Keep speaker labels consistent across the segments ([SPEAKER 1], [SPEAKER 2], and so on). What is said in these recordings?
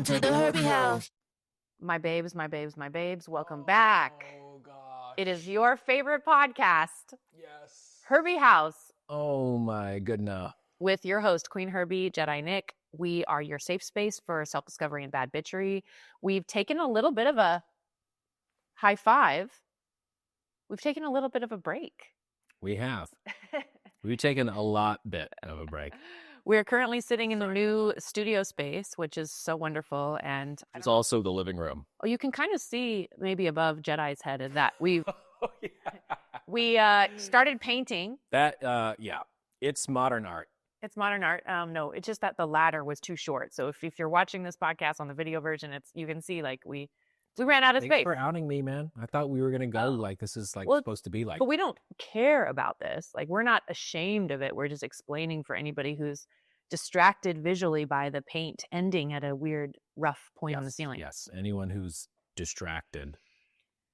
[SPEAKER 1] Welcome to the Herby house.
[SPEAKER 2] My babes, my babes, my babes, welcome back.
[SPEAKER 3] Oh, gosh.
[SPEAKER 2] It is your favorite podcast,
[SPEAKER 3] Yes.
[SPEAKER 2] Herby House,
[SPEAKER 3] Oh, my goodness.
[SPEAKER 2] with your host, Queen Herby, Jedi Nick. We are your safe space for self-discovery and bad bitchery. We've taken a little bit of a high five. We've taken a little bit of a break.
[SPEAKER 3] We have. We've taken a bit of a break.
[SPEAKER 2] We're currently sitting in the new studio space, which is so wonderful. And
[SPEAKER 3] It's also the living room.
[SPEAKER 2] oh, you can kind of see maybe above Jedi's head is that we started painting.
[SPEAKER 3] That, it's modern art.
[SPEAKER 2] It's modern art. No, it's just that the ladder was too short. So if you're watching this podcast on the video version, you can see like we ran out of
[SPEAKER 3] Thanks
[SPEAKER 2] space.
[SPEAKER 3] for outing me, man. I thought we were going to go like this is like
[SPEAKER 2] Well,
[SPEAKER 3] supposed to be like.
[SPEAKER 2] But we don't care about this. Like, we're not ashamed of it. We're just explaining for anybody who's distracted visually by the paint ending at a weird, rough point on the ceiling.
[SPEAKER 3] Yes, anyone who's distracted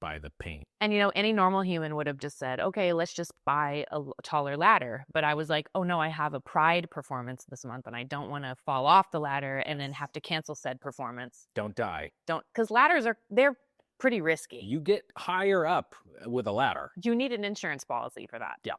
[SPEAKER 3] by the paint.
[SPEAKER 2] And, any normal human would have just said, okay, let's just buy a taller ladder. But I was like, oh, no, I have a Pride performance this month, and I don't want to fall off the ladder and then have to cancel said performance.
[SPEAKER 3] Don't die.
[SPEAKER 2] Because ladders they're pretty risky.
[SPEAKER 3] You get higher up with a ladder.
[SPEAKER 2] You need an insurance policy for that.
[SPEAKER 3] Yeah.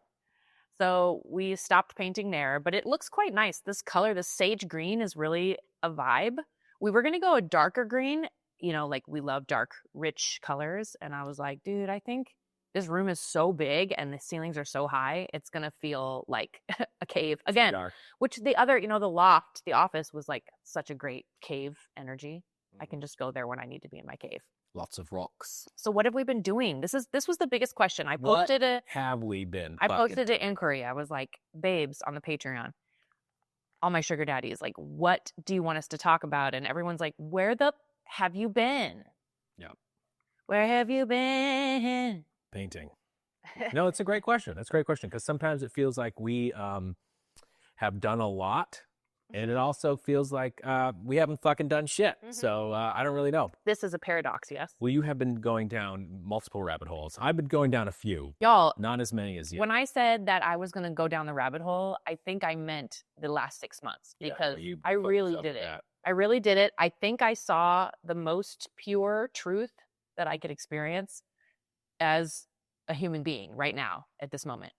[SPEAKER 2] So we stopped painting there, but it looks quite nice. This color, the sage green, is really a vibe. We were going to go a darker green, like we love dark, rich colors. And I was like, dude, I think this room is so big and the ceilings are so high, it's going to feel like a cave again, which the other, the loft, the office was like such a great cave energy. I can just go there when I need to be in my cave.
[SPEAKER 3] Lots of rocks.
[SPEAKER 2] So what have we been doing? This was the biggest question. I posted
[SPEAKER 3] have we been?
[SPEAKER 2] I posted an inquiry. I was like, babes, on the Patreon, all my sugar daddies, like, what do you want us to talk about? And everyone's like, where the have you been?
[SPEAKER 3] Yeah.
[SPEAKER 2] Where have you been?
[SPEAKER 3] Painting. No, it's a great question. It's a great question because sometimes it feels like we have done a lot. And it also feels like we haven't fucking done shit. Mm-hmm. So I don't really know.
[SPEAKER 2] This is a paradox, yes?
[SPEAKER 3] Well, you have been going down multiple rabbit holes. I've been going down a few.
[SPEAKER 2] Y'all.
[SPEAKER 3] Not as many as you.
[SPEAKER 2] When I said that I was going to go down the rabbit hole, I think I meant the last 6 months. Because I really did it. I really did it. I think I saw the most pure truth that I could experience as a human being right now at this moment.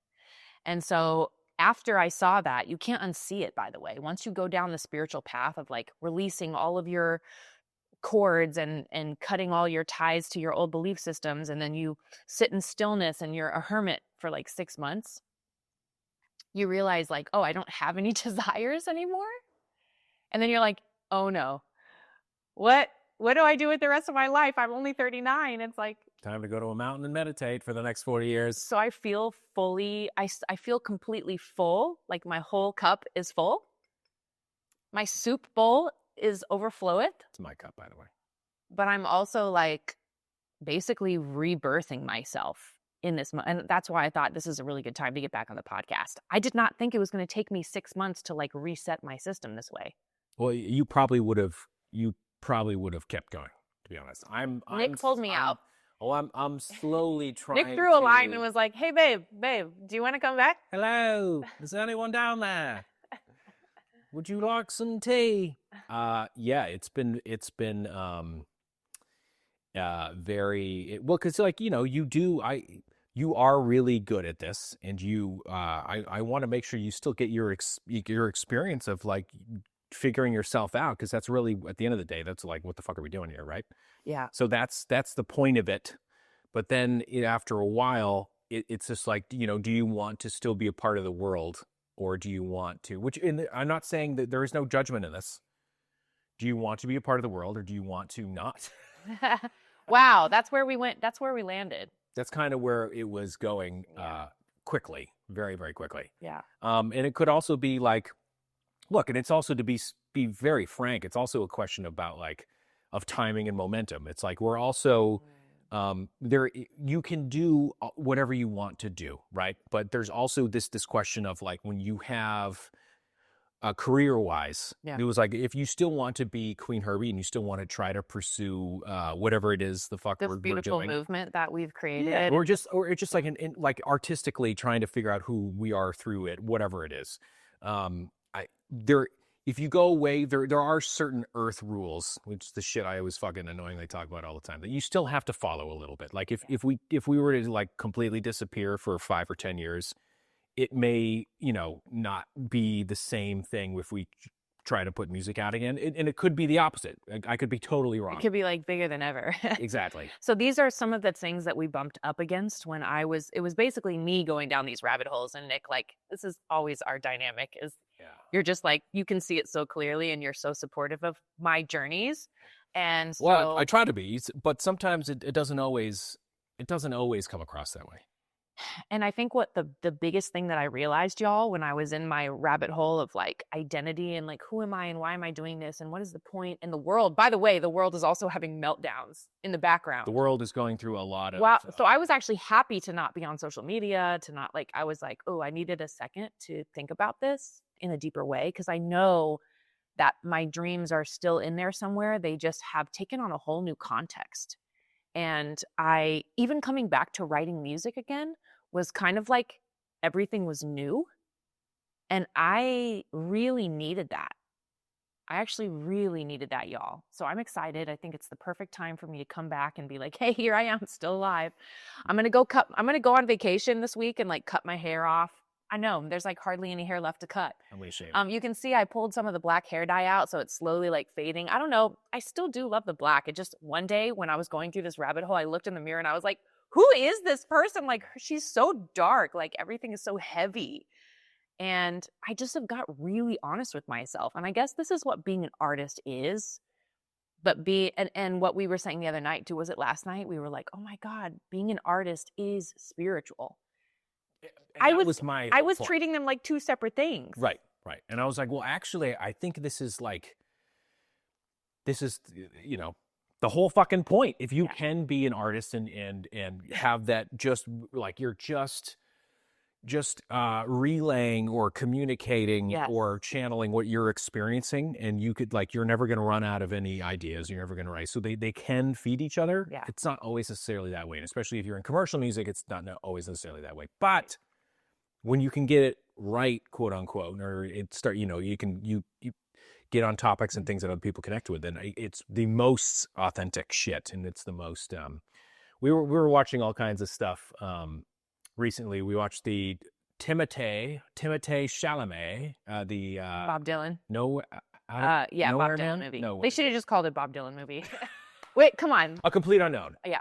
[SPEAKER 2] And so after I saw that, you can't unsee it, by the way. Once you go down the spiritual path of like releasing all of your cords and cutting all your ties to your old belief systems, and then you sit in stillness and you're a hermit for like 6 months, you realize like, oh, I don't have any desires anymore. And then you're like, oh no, what do I do with the rest of my life? I'm only 39. It's like,
[SPEAKER 3] time to go to a mountain and meditate for the next 40 years.
[SPEAKER 2] So I feel I feel completely full, like my whole cup is full. My soup bowl is overfloweth.
[SPEAKER 3] It's my cup, by the way.
[SPEAKER 2] But I'm also like basically rebirthing myself in this. And that's why I thought this is a really good time to get back on the podcast. I did not think it was going to take me 6 months to like reset my system this way.
[SPEAKER 3] Well, you probably would have kept going, to be honest.
[SPEAKER 2] Nick pulled me out.
[SPEAKER 3] Oh, I'm slowly trying.
[SPEAKER 2] Nick threw a line and was like, "Hey, babe, do you want to come back?"
[SPEAKER 3] Hello, is anyone down there? Would you like some tea? Yeah, it's been very well because like you are really good at this, and I want to make sure you still get your experience of like figuring yourself out, because that's really, at the end of the day, that's like, what the fuck are we doing here, right?
[SPEAKER 2] Yeah.
[SPEAKER 3] So that's the point of it. But then after a while, it's just like, do you want to still be a part of the world, or do you want to, I'm not saying that there is no judgment in this. Do you want to be a part of the world, or do you want to not?
[SPEAKER 2] Wow. That's where we went. That's where we landed.
[SPEAKER 3] That's kind of where it was going quickly, very, very quickly.
[SPEAKER 2] Yeah.
[SPEAKER 3] And it could also be like, look, and it's also, to be very frank, it's also a question about of timing and momentum. It's like we're also you can do whatever you want to do, right? But there's also this question of like when you have career-wise, it was like if you still want to be Queen Herby and you still want to try to pursue whatever it is we're doing,
[SPEAKER 2] beautiful movement that we've created,
[SPEAKER 3] or it's just like like artistically trying to figure out who we are through it, whatever it is. if you go away, there are certain earth rules, which is the shit I always fucking annoyingly talk about all the time, that you still have to follow a little bit. Like if we were to like completely disappear for 5 or 10 years, it may, not be the same thing if we try to put music out again. And it could be the opposite. I could be totally wrong.
[SPEAKER 2] It could be like bigger than ever.
[SPEAKER 3] Exactly.
[SPEAKER 2] So these are some of the things that we bumped up against when it was basically me going down these rabbit holes, and Nick, like, this is always our dynamic is you're just like, you can see it so clearly and you're so supportive of my journeys. And so,
[SPEAKER 3] well, I try to be, but sometimes it doesn't always come across that way.
[SPEAKER 2] And I think what the biggest thing that I realized, y'all, when I was in my rabbit hole of like identity and like, who am I and why am I doing this and what is the point in the world? By the way, the world is also having meltdowns in the background.
[SPEAKER 3] The world is going through a lot of...
[SPEAKER 2] Wow. So I was actually happy to not be on social media, to not like, I was like, oh, I needed a second to think about this in a deeper way, because I know that my dreams are still in there somewhere. They just have taken on a whole new context. And I, even coming back to writing music again, was kind of like everything was new. And I really needed that. I actually really needed that, y'all. So I'm excited. I think it's the perfect time for me to come back and be like, hey, here I am, still alive. I'm going to go on vacation this week and like cut my hair off. I know there's like hardly any hair left to cut. You can see I pulled some of the black hair dye out, so it's slowly like fading. I don't know. I still do love the black. It just, one day when I was going through this rabbit hole, I looked in the mirror and I was like, who is this person? Like, she's so dark. Like, everything is so heavy. And I just have got really honest with myself. And I guess this is what being an artist is. But and what we were saying the other night too, was it last night? We were like, oh my God, being an artist is spiritual. I was treating them like two separate things.
[SPEAKER 3] Right. And I was like, well, actually, I think this is the whole fucking point. If you can be an artist and have that, just like you're just relaying or communicating or channeling what you're experiencing, and you could, like, you're never going to run out of any ideas. You're never going to write. So they can feed each other. Yeah. It's not always necessarily that way. And especially if you're in commercial music, it's not always necessarily that way. But when you can get it right, quote unquote, or you get on topics and things that other people connect with, then it's the most authentic shit. And it's the most, we were watching all kinds of stuff. Recently we watched the Timothée Chalamet, the
[SPEAKER 2] Bob Dylan.
[SPEAKER 3] Bob
[SPEAKER 2] Dylan movie. No, they should have just called it Bob Dylan movie. Wait, come on.
[SPEAKER 3] A Complete Unknown.
[SPEAKER 2] Yeah.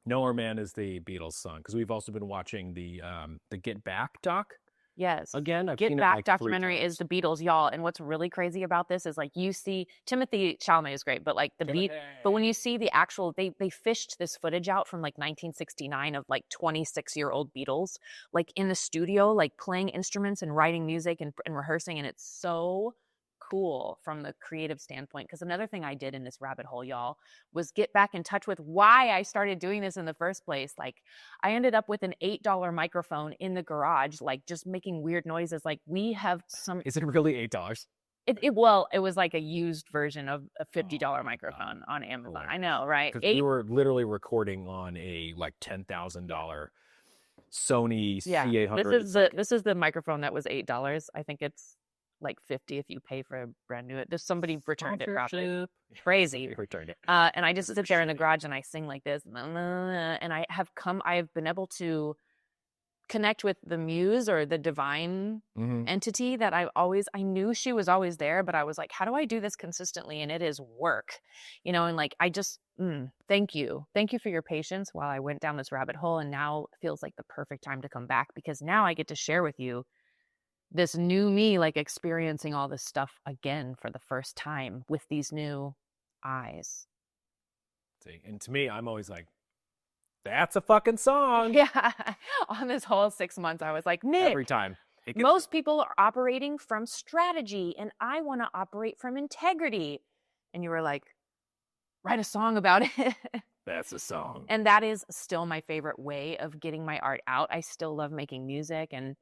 [SPEAKER 3] Nowhere Man is the Beatles song, because we've also been watching the Get Back doc.
[SPEAKER 2] Yes.
[SPEAKER 3] Again, I've
[SPEAKER 2] Get
[SPEAKER 3] seen
[SPEAKER 2] Back
[SPEAKER 3] it like
[SPEAKER 2] documentary is the Beatles, y'all. And what's really crazy about this is, like, you see Timothée Chalamet is great, but like but when you see the actual, they fished this footage out from like 1969 of like 26-year-old Beatles, like in the studio, like playing instruments and writing music and rehearsing. And it's so cool from the creative standpoint. Because another thing I did in this rabbit hole, y'all, was get back in touch with why I started doing this in the first place. Like, I ended up with an $8 microphone in the garage, like just making weird noises. Like, we have some...
[SPEAKER 3] Is it really $8?
[SPEAKER 2] It was like a used version of a $50 microphone on Amazon. I know, right?
[SPEAKER 3] We were literally recording on a like $10,000 Sony C800.
[SPEAKER 2] This is the microphone that was $8. I think it's like $50 if you pay for a brand new. There's somebody returned it probably. Crazy.
[SPEAKER 3] Returned it.
[SPEAKER 2] And I just sit there in the garage and I sing like this, and I've been able to connect with the muse or the divine entity that I knew she was always there, but I was like, how do I do this consistently? And it is work, and like, I just, thank you for your patience while I went down this rabbit hole. And now it feels like the perfect time to come back, because now I get to share with you this new me, like experiencing all this stuff again for the first time with these new eyes.
[SPEAKER 3] See, and to me, I'm always like, that's a fucking song.
[SPEAKER 2] Yeah. On this whole 6 months, I was like, Nick,
[SPEAKER 3] every time.
[SPEAKER 2] Most people are operating from strategy, and I want to operate from integrity. And you were like, write a song about it.
[SPEAKER 3] That's a song.
[SPEAKER 2] And that is still my favorite way of getting my art out. I still love making music, and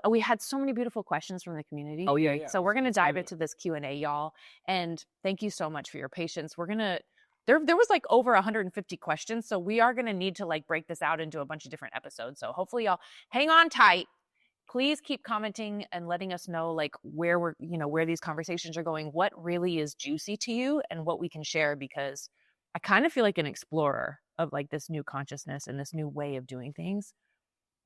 [SPEAKER 2] we had so many beautiful questions from the community.
[SPEAKER 3] Oh, yeah.
[SPEAKER 2] So we're going to dive into this Q&A, y'all. And thank you so much for your patience. We're going to, there was like over 150 questions. So we are going to need to like break this out into a bunch of different episodes. So hopefully y'all hang on tight. please keep commenting and letting us know like where we're, where these conversations are going, what really is juicy to you and what we can share, because I kind of feel like an explorer of like this new consciousness and this new way of doing things.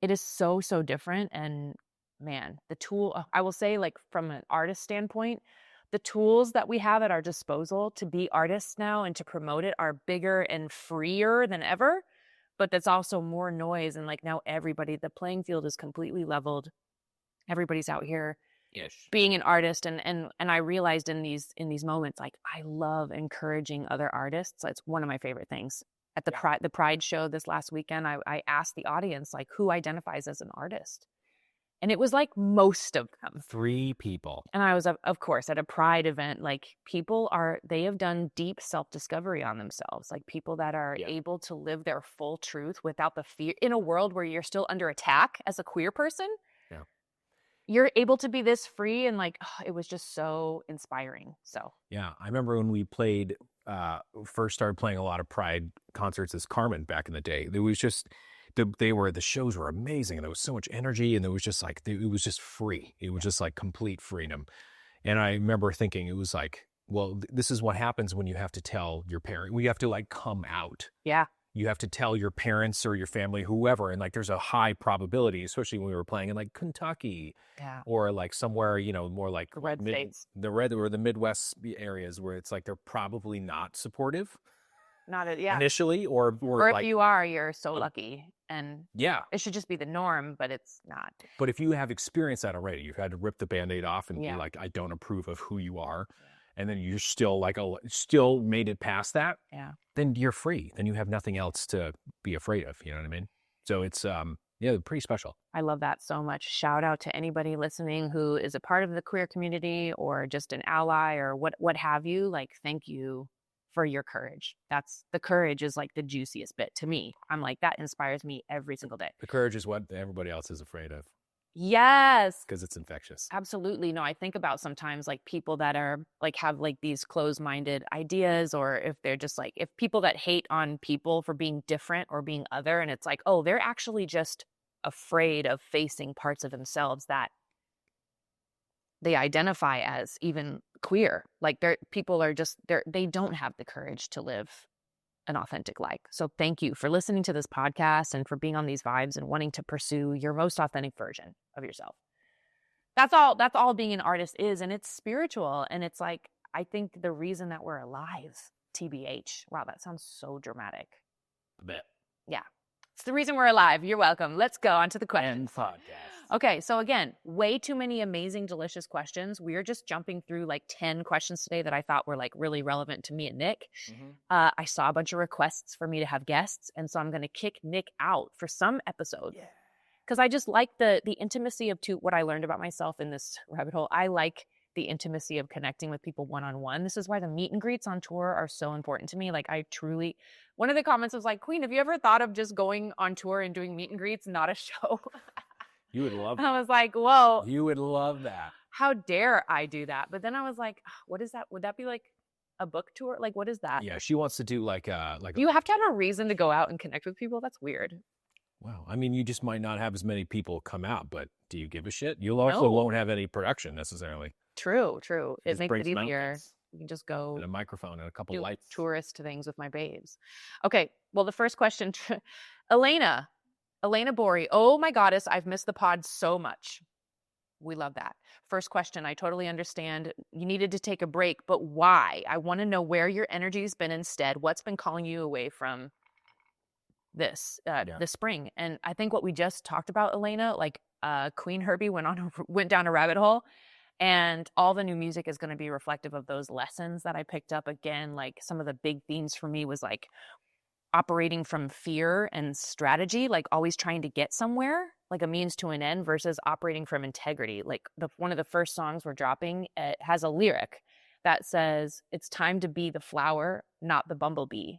[SPEAKER 2] It is so, so different. And man, the tool, I will say, like from an artist standpoint, the tools that we have at our disposal to be artists now and to promote it are bigger and freer than ever. But that's also more noise. And like now the playing field is completely leveled. Everybody's out here being an artist. And I realized in these moments, like I love encouraging other artists. It's one of my favorite things. At the Pride show this last weekend, I asked the audience, like, who identifies as an artist? And it was like most of them.
[SPEAKER 3] 3 people.
[SPEAKER 2] And I was, of course, at a Pride event, like they have done deep self-discovery on themselves. Like people that are able to live their full truth without the fear in a world where you're still under attack as a queer person. Yeah. You're able to be this free, and like, it was just so inspiring. So,
[SPEAKER 3] yeah, I remember when we played, first started playing a lot of Pride concerts as Carmen back in the day. There was just, the shows were amazing, and there was so much energy, and there was just like, it was just free. It was just like complete freedom. And I remember thinking, it was like, well, this is what happens when you have to tell your parent, we have to like come out.
[SPEAKER 2] Yeah.
[SPEAKER 3] You have to tell your parents or your family, whoever. And like, there's a high probability, especially when we were playing in like Kentucky or like somewhere, more like
[SPEAKER 2] the red states,
[SPEAKER 3] the red or the Midwest areas where it's like, they're probably not supportive. Initially, or
[SPEAKER 2] if
[SPEAKER 3] like,
[SPEAKER 2] you are, you're so lucky, and it should just be the norm, but it's not.
[SPEAKER 3] But if you have experienced that already, you've had to rip the Band-Aid off and be like, I don't approve of who you are, and then you're still like, still made it past that, then you're free. Then you have nothing else to be afraid of. You know what I mean? So it's pretty special.
[SPEAKER 2] I love that so much. Shout out to anybody listening who is a part of the queer community or just an ally or what have you. Like, thank you for your courage. The courage is like the juiciest bit to me. I'm like, that inspires me every single day.
[SPEAKER 3] The courage is what everybody else is afraid of.
[SPEAKER 2] Yes.
[SPEAKER 3] Because it's infectious.
[SPEAKER 2] Absolutely. No, I think about sometimes like people that are like, have like these closed-minded ideas, or if they're just like, if people that hate on people for being different or being other, and it's like, oh, they're actually just afraid of facing parts of themselves that they identify as even queer. Like people are just, they don't have the courage to live an authentic life. So thank you for listening to this podcast and for being on these vibes and wanting to pursue your most authentic version of yourself. That's all being an artist is. And it's spiritual. And it's like, I think the reason that we're alive, TBH. Wow, that sounds so dramatic.
[SPEAKER 3] A bit.
[SPEAKER 2] Yeah. It's the reason we're alive. You're welcome. Let's go on to the questions.
[SPEAKER 3] And podcast.
[SPEAKER 2] Okay, so again, way too many amazing, delicious questions. We are just jumping through like 10 questions today that I thought were like really relevant to me and Nick. Mm-hmm. I saw a bunch of requests for me to have guests, and so I'm going to kick Nick out for some episode. Yeah. Because I just like the intimacy of what I learned about myself in this rabbit hole. I like the intimacy of connecting with people one-on-one. This is why the meet and greets on tour are so important to me. Like one of the comments was like, Queen, have you ever thought of just going on tour and doing meet and greets, not a show?
[SPEAKER 3] You would love that.
[SPEAKER 2] I was like, whoa.
[SPEAKER 3] You would love that.
[SPEAKER 2] How dare I do that? But then I was like, what is that? Would that be like a book tour? Like, what is that?
[SPEAKER 3] Yeah, she wants to do like
[SPEAKER 2] you have to have a reason to go out and connect with people? That's weird.
[SPEAKER 3] Wow. I mean, you just might not have as many people come out, but do you give a shit? You also won't have any production necessarily.
[SPEAKER 2] True. It makes it easier. You can just go.
[SPEAKER 3] And a microphone and a couple lights.
[SPEAKER 2] Tourist things with my babes. Okay. Well, the first question, Elena Bori. Oh my goddess, I've missed the pod so much. We love that. First question, I totally understand. You needed to take a break, but why? I want to know where your energy's been instead. What's been calling you away from this spring? And I think what we just talked about, Elena, like Queen Herby went down a rabbit hole, and all the new music is going to be reflective of those lessons that I picked up. Again, like some of the big themes for me was like operating from fear and strategy, like always trying to get somewhere, like a means to an end, versus operating from integrity. Like one of the first songs we're dropping, it has a lyric that says, it's time to be the flower, not the bumblebee.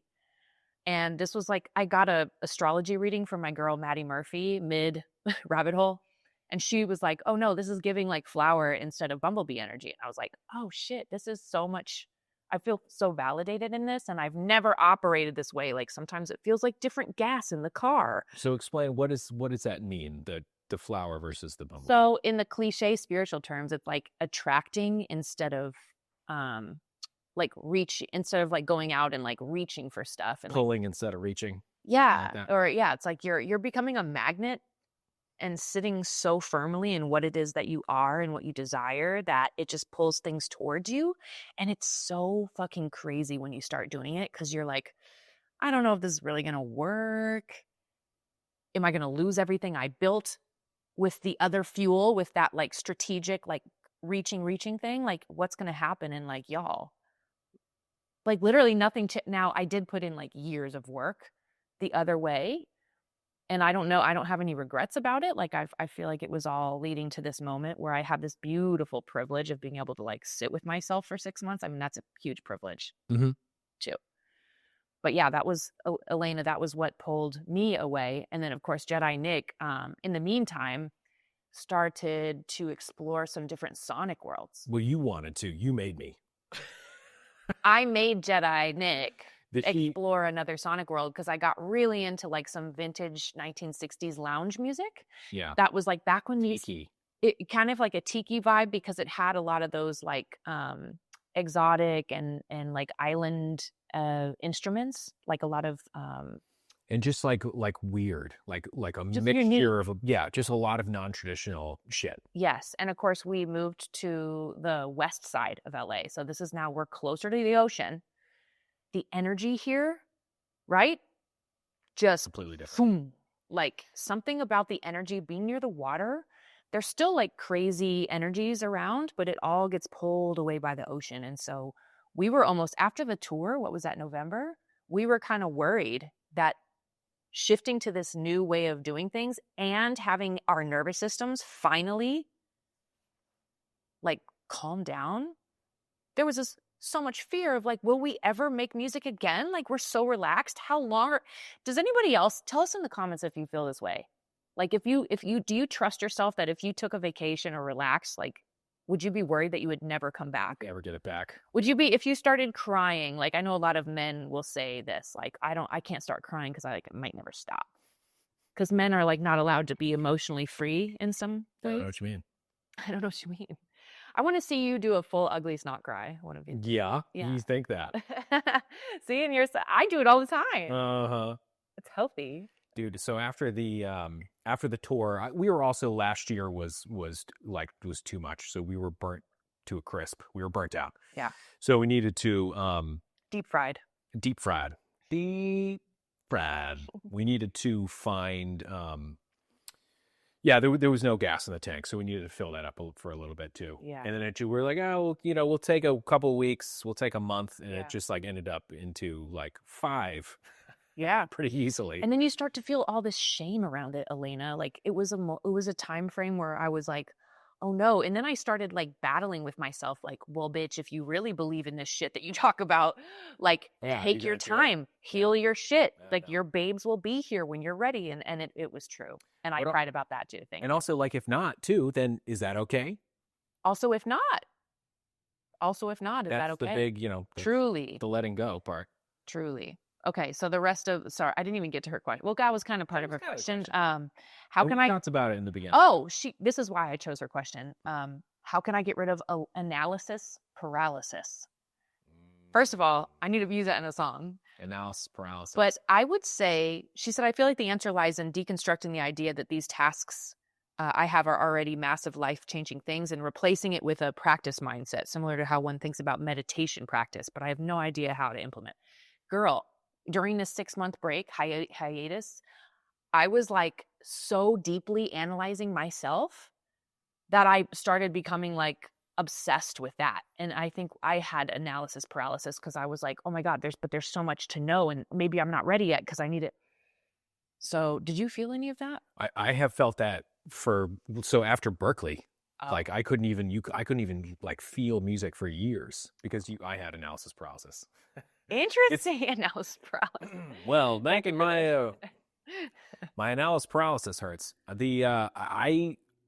[SPEAKER 2] And this was like, I got a astrology reading from my girl, Maddie Murphy, mid rabbit hole. And she was like, oh no, this is giving like flower instead of bumblebee energy. And I was like, oh shit, this is so much. I feel so validated in this, and I've never operated this way. Like sometimes it feels like different gas in the car.
[SPEAKER 3] So explain, what does that mean? The the flower versus the bumblebee?
[SPEAKER 2] So in the cliche spiritual terms, it's like attracting instead of like instead of like going out and like reaching for stuff and
[SPEAKER 3] pulling instead of reaching.
[SPEAKER 2] Yeah. Or yeah, it's like you're becoming a magnet and sitting so firmly in what it is that you are and what you desire that it just pulls things towards you. And it's so fucking crazy when you start doing it because you're like, I don't know if this is really going to work. Am I going to lose everything I built with the other fuel, with that like strategic, like reaching thing? Like what's going to happen? And like, y'all, like literally nothing now I did put in like years of work the other way. And I don't know, I don't have any regrets about it. Like I feel like it was all leading to this moment where I have this beautiful privilege of being able to like sit with myself for 6 months. I mean, that's a huge privilege too. But yeah, that was, Elena, that was what pulled me away. And then of course, Jedi Nick, in the meantime, started to explore some different sonic worlds.
[SPEAKER 3] Well, you wanted to, you made me.
[SPEAKER 2] I made Jedi Nick explore another sonic world because I got really into like some vintage 1960s lounge music.
[SPEAKER 3] Yeah.
[SPEAKER 2] That was like back when
[SPEAKER 3] tiki.
[SPEAKER 2] It kind of like a tiki vibe because it had a lot of those like exotic and like island instruments, like a lot of
[SPEAKER 3] and just like weird, like a mixture of just a lot of non-traditional shit.
[SPEAKER 2] Yes. And of course we moved to the west side of LA. So this is now, we're closer to the ocean. The energy here, right? Just
[SPEAKER 3] completely different.
[SPEAKER 2] Boom. Like something about the energy being near the water. There's still like crazy energies around, but it all gets pulled away by the ocean. And so we were almost, after the tour, what was that, November? We were kind of worried that shifting to this new way of doing things and having our nervous systems finally like calm down. There was so much fear of like, will we ever make music again? Like we're so relaxed. How long? Does anybody else tell us in the comments if you feel this way? Like if you do you trust yourself that if you took a vacation or relaxed, like would you be worried that you would never come back?
[SPEAKER 3] Never get it back.
[SPEAKER 2] Would you be, if you started crying? Like I know a lot of men will say this, like I can't start crying because I like might never stop. Because men are like not allowed to be emotionally free in some ways.
[SPEAKER 3] I don't know what you mean.
[SPEAKER 2] I don't know what you mean. I want to see you do a full ugly snot cry. One of you.
[SPEAKER 3] Yeah. You think that?
[SPEAKER 2] See, and I do it all the time.
[SPEAKER 3] Uh-huh.
[SPEAKER 2] It's healthy,
[SPEAKER 3] dude. So after the tour, we were also, last year was too much. So we were burnt to a crisp. We were burnt out.
[SPEAKER 2] Yeah.
[SPEAKER 3] So we needed to
[SPEAKER 2] deep fried. We
[SPEAKER 3] needed to find there was no gas in the tank, so we needed to fill that up for a little bit too.
[SPEAKER 2] Yeah.
[SPEAKER 3] And then we were like, we'll take a couple of weeks, we'll take a month, and it just like ended up into like 5.
[SPEAKER 2] Yeah,
[SPEAKER 3] pretty easily.
[SPEAKER 2] And then you start to feel all this shame around it, Elena. Like it was a time frame where I was like, oh no. And then I started like battling with myself, like, well, bitch, if you really believe in this shit that you talk about, like take your time, heal your shit. Like your babes will be here when you're ready. And it was true. And I cried about that too.
[SPEAKER 3] And also, like, if not too, then is that okay?
[SPEAKER 2] Also, if not, is that okay?
[SPEAKER 3] That's the big,
[SPEAKER 2] truly
[SPEAKER 3] the letting go part.
[SPEAKER 2] Truly. Okay, so the rest of, sorry, I didn't even get to her question. Well, that was kind of part of her question. How can I?
[SPEAKER 3] Talked about it in the beginning.
[SPEAKER 2] Oh, this is why I chose her question. How can I get rid of analysis paralysis? First of all, I need to use that in a song.
[SPEAKER 3] Analysis paralysis.
[SPEAKER 2] But I would say, she said, I feel like the answer lies in deconstructing the idea that these tasks I have are already massive life-changing things and replacing it with a practice mindset, similar to how one thinks about meditation practice, but I have no idea how to implement. Girl, during this 6-month break, hiatus, I was like so deeply analyzing myself that I started becoming like obsessed with that. And I think I had analysis paralysis because I was like, oh my God, there's so much to know and maybe I'm not ready yet because I need it. So did you feel any of that?
[SPEAKER 3] I have felt that after Berkeley, like I couldn't even like feel music for years because I had analysis paralysis.
[SPEAKER 2] Interesting. Analysis paralysis.
[SPEAKER 3] Well, back in my analysis paralysis hurts.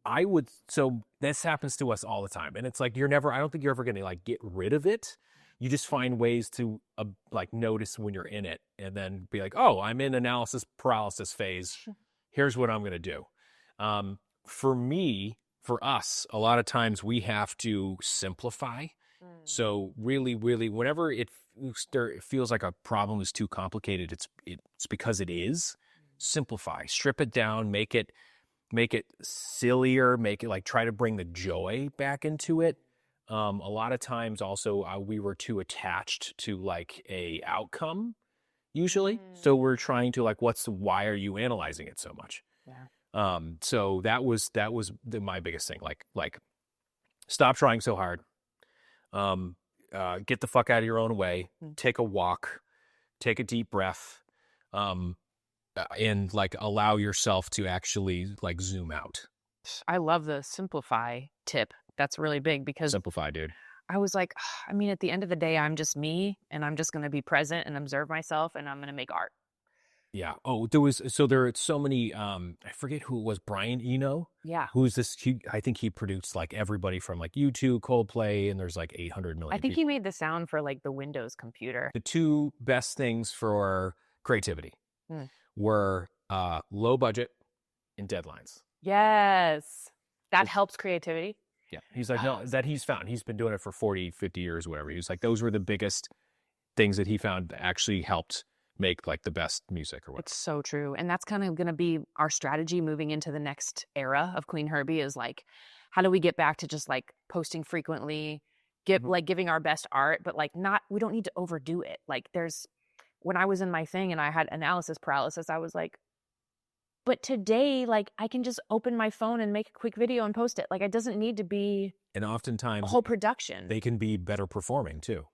[SPEAKER 3] I would, so this happens to us all the time. And it's like, I don't think you're ever going to like get rid of it. You just find ways to like notice when you're in it and then be like, oh, I'm in analysis paralysis phase. Here's what I'm going to do. for me, for us, a lot of times we have to simplify. So really, really, whenever it feels like a problem is too complicated, it's because it is. Simplify, strip it down, make it sillier, make it like try to bring the joy back into it. A lot of times also we were too attached to like a outcome usually. So we're trying to like, why are you analyzing it so much?
[SPEAKER 2] Yeah.
[SPEAKER 3] So that was my biggest thing. Like stop trying so hard. Get the fuck out of your own way, take a walk, take a deep breath, and like allow yourself to actually like zoom out.
[SPEAKER 2] I love the simplify tip. That's really big because
[SPEAKER 3] simplify, dude.
[SPEAKER 2] I was like, I mean, at the end of the day, I'm just me and I'm just going to be present and observe myself and I'm going to make art.
[SPEAKER 3] Yeah. Oh, there are so many, I forget who it was, Brian Eno.
[SPEAKER 2] Yeah.
[SPEAKER 3] Who's this? I think he produced like everybody from like U2, Coldplay, and there's like 800 million
[SPEAKER 2] I think
[SPEAKER 3] people.
[SPEAKER 2] he made the sound for like the Windows computer.
[SPEAKER 3] The two best things for creativity were low budget and deadlines.
[SPEAKER 2] Yes. That helps creativity.
[SPEAKER 3] Yeah. He's like, no, that he's found. He's been doing it for 40, 50 years, whatever. He's like, those were the biggest things that he found that actually helped make like the best music or whatever.
[SPEAKER 2] It's so true. And that's kind of going to be our strategy moving into the next era of Clean Herby is like, how do we get back to just like posting frequently, like giving our best art, but like we don't need to overdo it. Like when I was in my thing and I had analysis paralysis, I was like, but today, like I can just open my phone and make a quick video and post it. Like it doesn't need to be
[SPEAKER 3] and oftentimes
[SPEAKER 2] a whole production.
[SPEAKER 3] They can be better performing too.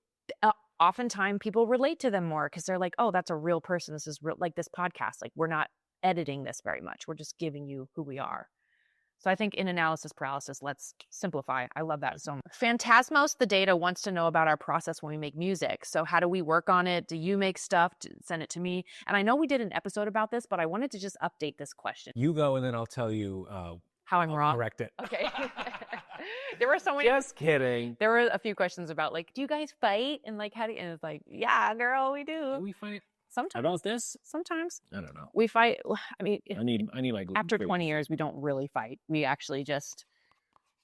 [SPEAKER 2] Oftentimes people relate to them more because they're like, oh, that's a real person. This is real, like this podcast. Like we're not editing this very much. We're just giving you who we are. So I think in analysis paralysis, let's simplify. I love that so much. Phantasmos, the data, wants to know about our process when we make music. So how do we work on it? Do you make stuff? Send it to me. And I know we did an episode about this, but I wanted to just update this question.
[SPEAKER 3] You go and then I'll tell you
[SPEAKER 2] how I'm wrong.
[SPEAKER 3] Correct it.
[SPEAKER 2] Okay. There were so many.
[SPEAKER 3] Just kidding.
[SPEAKER 2] There were a few questions about like, do you guys fight? And like, how do you, and it's like, yeah, girl, we do.
[SPEAKER 3] Do we fight?
[SPEAKER 2] Sometimes.
[SPEAKER 3] About this?
[SPEAKER 2] Sometimes.
[SPEAKER 3] I don't know.
[SPEAKER 2] We fight. I mean,
[SPEAKER 3] I need like
[SPEAKER 2] after 20 years, we don't really fight. We actually just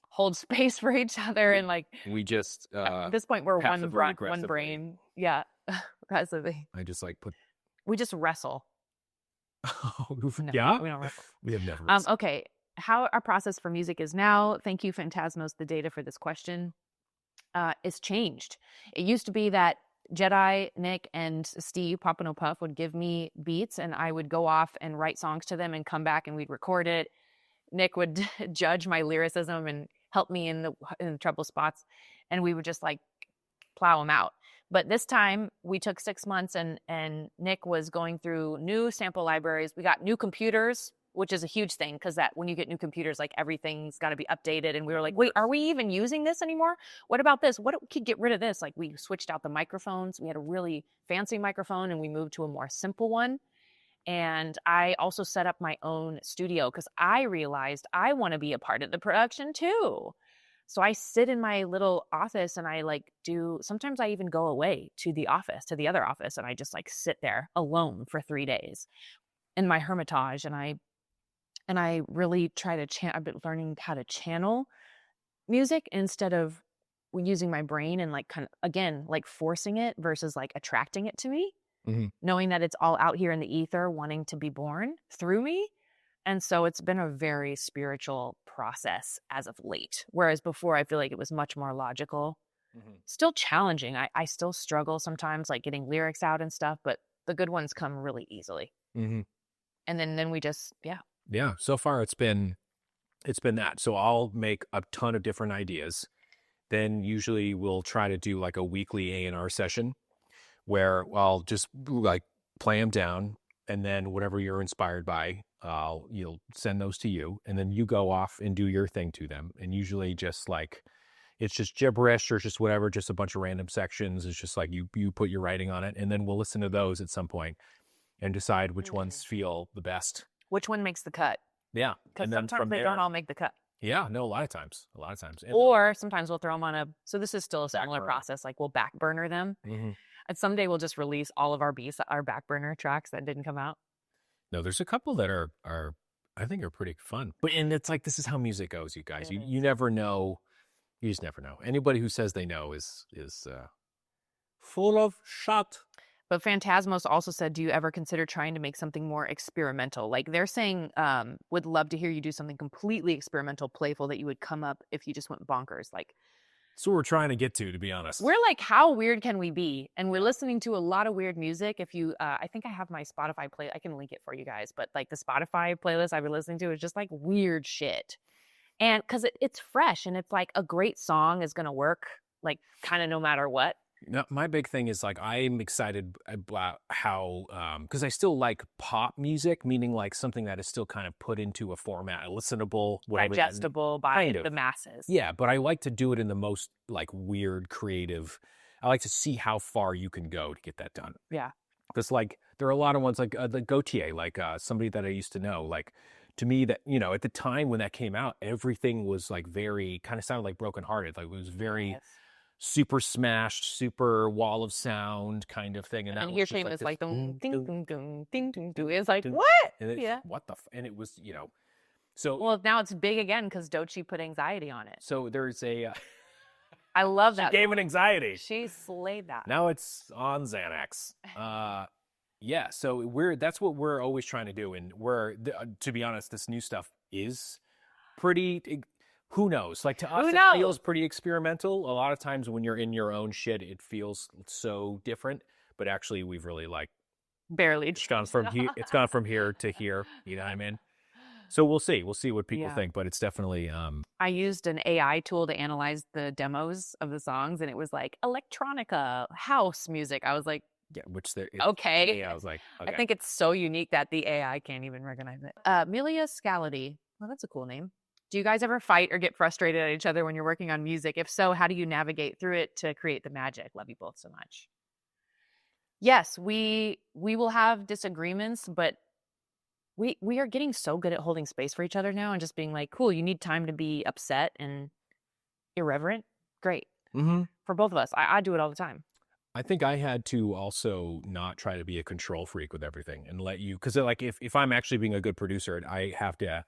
[SPEAKER 2] hold space for each other and like.
[SPEAKER 3] We just.
[SPEAKER 2] At this point, we're one brain. Yeah. Aggressively.
[SPEAKER 3] I just like
[SPEAKER 2] We just wrestle.
[SPEAKER 3] No,
[SPEAKER 2] yeah. We don't wrestle.
[SPEAKER 3] We have never wrestled.
[SPEAKER 2] Okay. How our process for music is now. Thank you, Phantasmos, the data for this question. It's changed. It used to be that Jedi, Nick, and Steve, Papa No Puff, would give me beats and I would go off and write songs to them and come back and we'd record it. Nick would judge my lyricism and help me in the trouble spots. And we would just like plow them out. But this time we took 6 months and Nick was going through new sample libraries. We got new computers, which is a huge thing because that when you get new computers, like everything's got to be updated. And we were like, wait, are we even using this anymore? What about this? What could get rid of this? Like we switched out the microphones. We had a really fancy microphone and we moved to a more simple one. And I also set up my own studio because I realized I want to be a part of the production too. So I sit in my little office and I like sometimes I even go away to the other office, and I just like sit there alone for 3 days in my hermitage. And I really try to I've been learning how to channel music instead of using my brain and like kind of, again, like forcing it versus like attracting it to me, knowing that it's all out here in the ether wanting to be born through me. And so it's been a very spiritual process as of late. Whereas before I feel like it was much more logical, still challenging. I still struggle sometimes like getting lyrics out and stuff, but the good ones come really easily. And then we just,
[SPEAKER 3] Yeah, so far it's been that. So I'll make a ton of different ideas. Then usually we'll try to do like a weekly A&R session where I'll just like play them down, and then whatever you're inspired by, you'll send those to you, and then you go off and do your thing to them. And usually just like it's just gibberish or just whatever, just a bunch of random sections. It's just like you put your writing on it, and then we'll listen to those at some point and decide which ones feel the best.
[SPEAKER 2] Which one makes the cut?
[SPEAKER 3] Yeah.
[SPEAKER 2] Because sometimes they don't all make the cut.
[SPEAKER 3] Yeah, no, a lot of times.
[SPEAKER 2] Or sometimes we'll throw them on so this is still a similar process, like we'll back burner them. And someday we'll just release all of our back burner tracks that didn't come out.
[SPEAKER 3] No, there's a couple that are I think are pretty fun. And it's like, this is how music goes, you guys. You never know. You just never know. Anybody who says they know is full of shit.
[SPEAKER 2] But Phantasmos also said, do you ever consider trying to make something more experimental? Like they're saying, would love to hear you do something completely experimental, playful, that you would come up if you just went bonkers. Like,
[SPEAKER 3] that's what we're trying to get to be honest.
[SPEAKER 2] We're like, how weird can we be? And we're listening to a lot of weird music. If you, I think I have my Spotify play. I can link it for you guys. But like the Spotify playlist I've been listening to is just like weird shit. And because it's fresh and it's like a great song is going to work like kind of no matter what.
[SPEAKER 3] No, my big thing is like I'm excited about how because I still like pop music, meaning like something that is still kind of put into a format, listenable,
[SPEAKER 2] digestible by the masses.
[SPEAKER 3] Yeah, but I like to do it in the most like weird, creative. I like to see how far you can go to get that done.
[SPEAKER 2] Yeah,
[SPEAKER 3] because like there are a lot of ones like the Gautier, like somebody that I used to know, like. To me, that, you know, at the time when that came out, everything was like very kind of sounded like brokenhearted. Like it was very super smashed, super wall of sound kind of thing.
[SPEAKER 2] And here came is like ding ding ding ding ding. It's like what?
[SPEAKER 3] Yeah, what the? And it was, you know, so
[SPEAKER 2] well now it's big again because Doechii put anxiety on it.
[SPEAKER 3] So there's a.
[SPEAKER 2] I love that.
[SPEAKER 3] She gave it anxiety.
[SPEAKER 2] She slayed that.
[SPEAKER 3] Now it's on Xanax. Yeah, so that's what we're always trying to do, and to be honest, this new stuff is pretty. Who knows? Like to us, it feels pretty experimental. A lot of times when you're in your own shit, it feels so different. But actually, we've really like
[SPEAKER 2] barely.
[SPEAKER 3] It's gone from here. It's gone from here to here. You know what I mean? So we'll see. We'll see what people think. But it's definitely.
[SPEAKER 2] I used an AI tool to analyze the demos of the songs, and it was like electronica, house music. I was like.
[SPEAKER 3] Yeah,
[SPEAKER 2] okay.
[SPEAKER 3] Yeah, I was like, okay.
[SPEAKER 2] I think it's so unique that the AI can't even recognize it. Milia Scality. Well, that's a cool name. Do you guys ever fight or get frustrated at each other when you're working on music? If so, how do you navigate through it to create the magic? Love you both so much. Yes, we will have disagreements, but we are getting so good at holding space for each other now and just being like, cool, you need time to be upset and irreverent. Great.
[SPEAKER 3] Mm-hmm.
[SPEAKER 2] For both of us. I do it all the time.
[SPEAKER 3] I think I had to also not try to be a control freak with everything and let you, because like if I'm actually being a good producer, I have to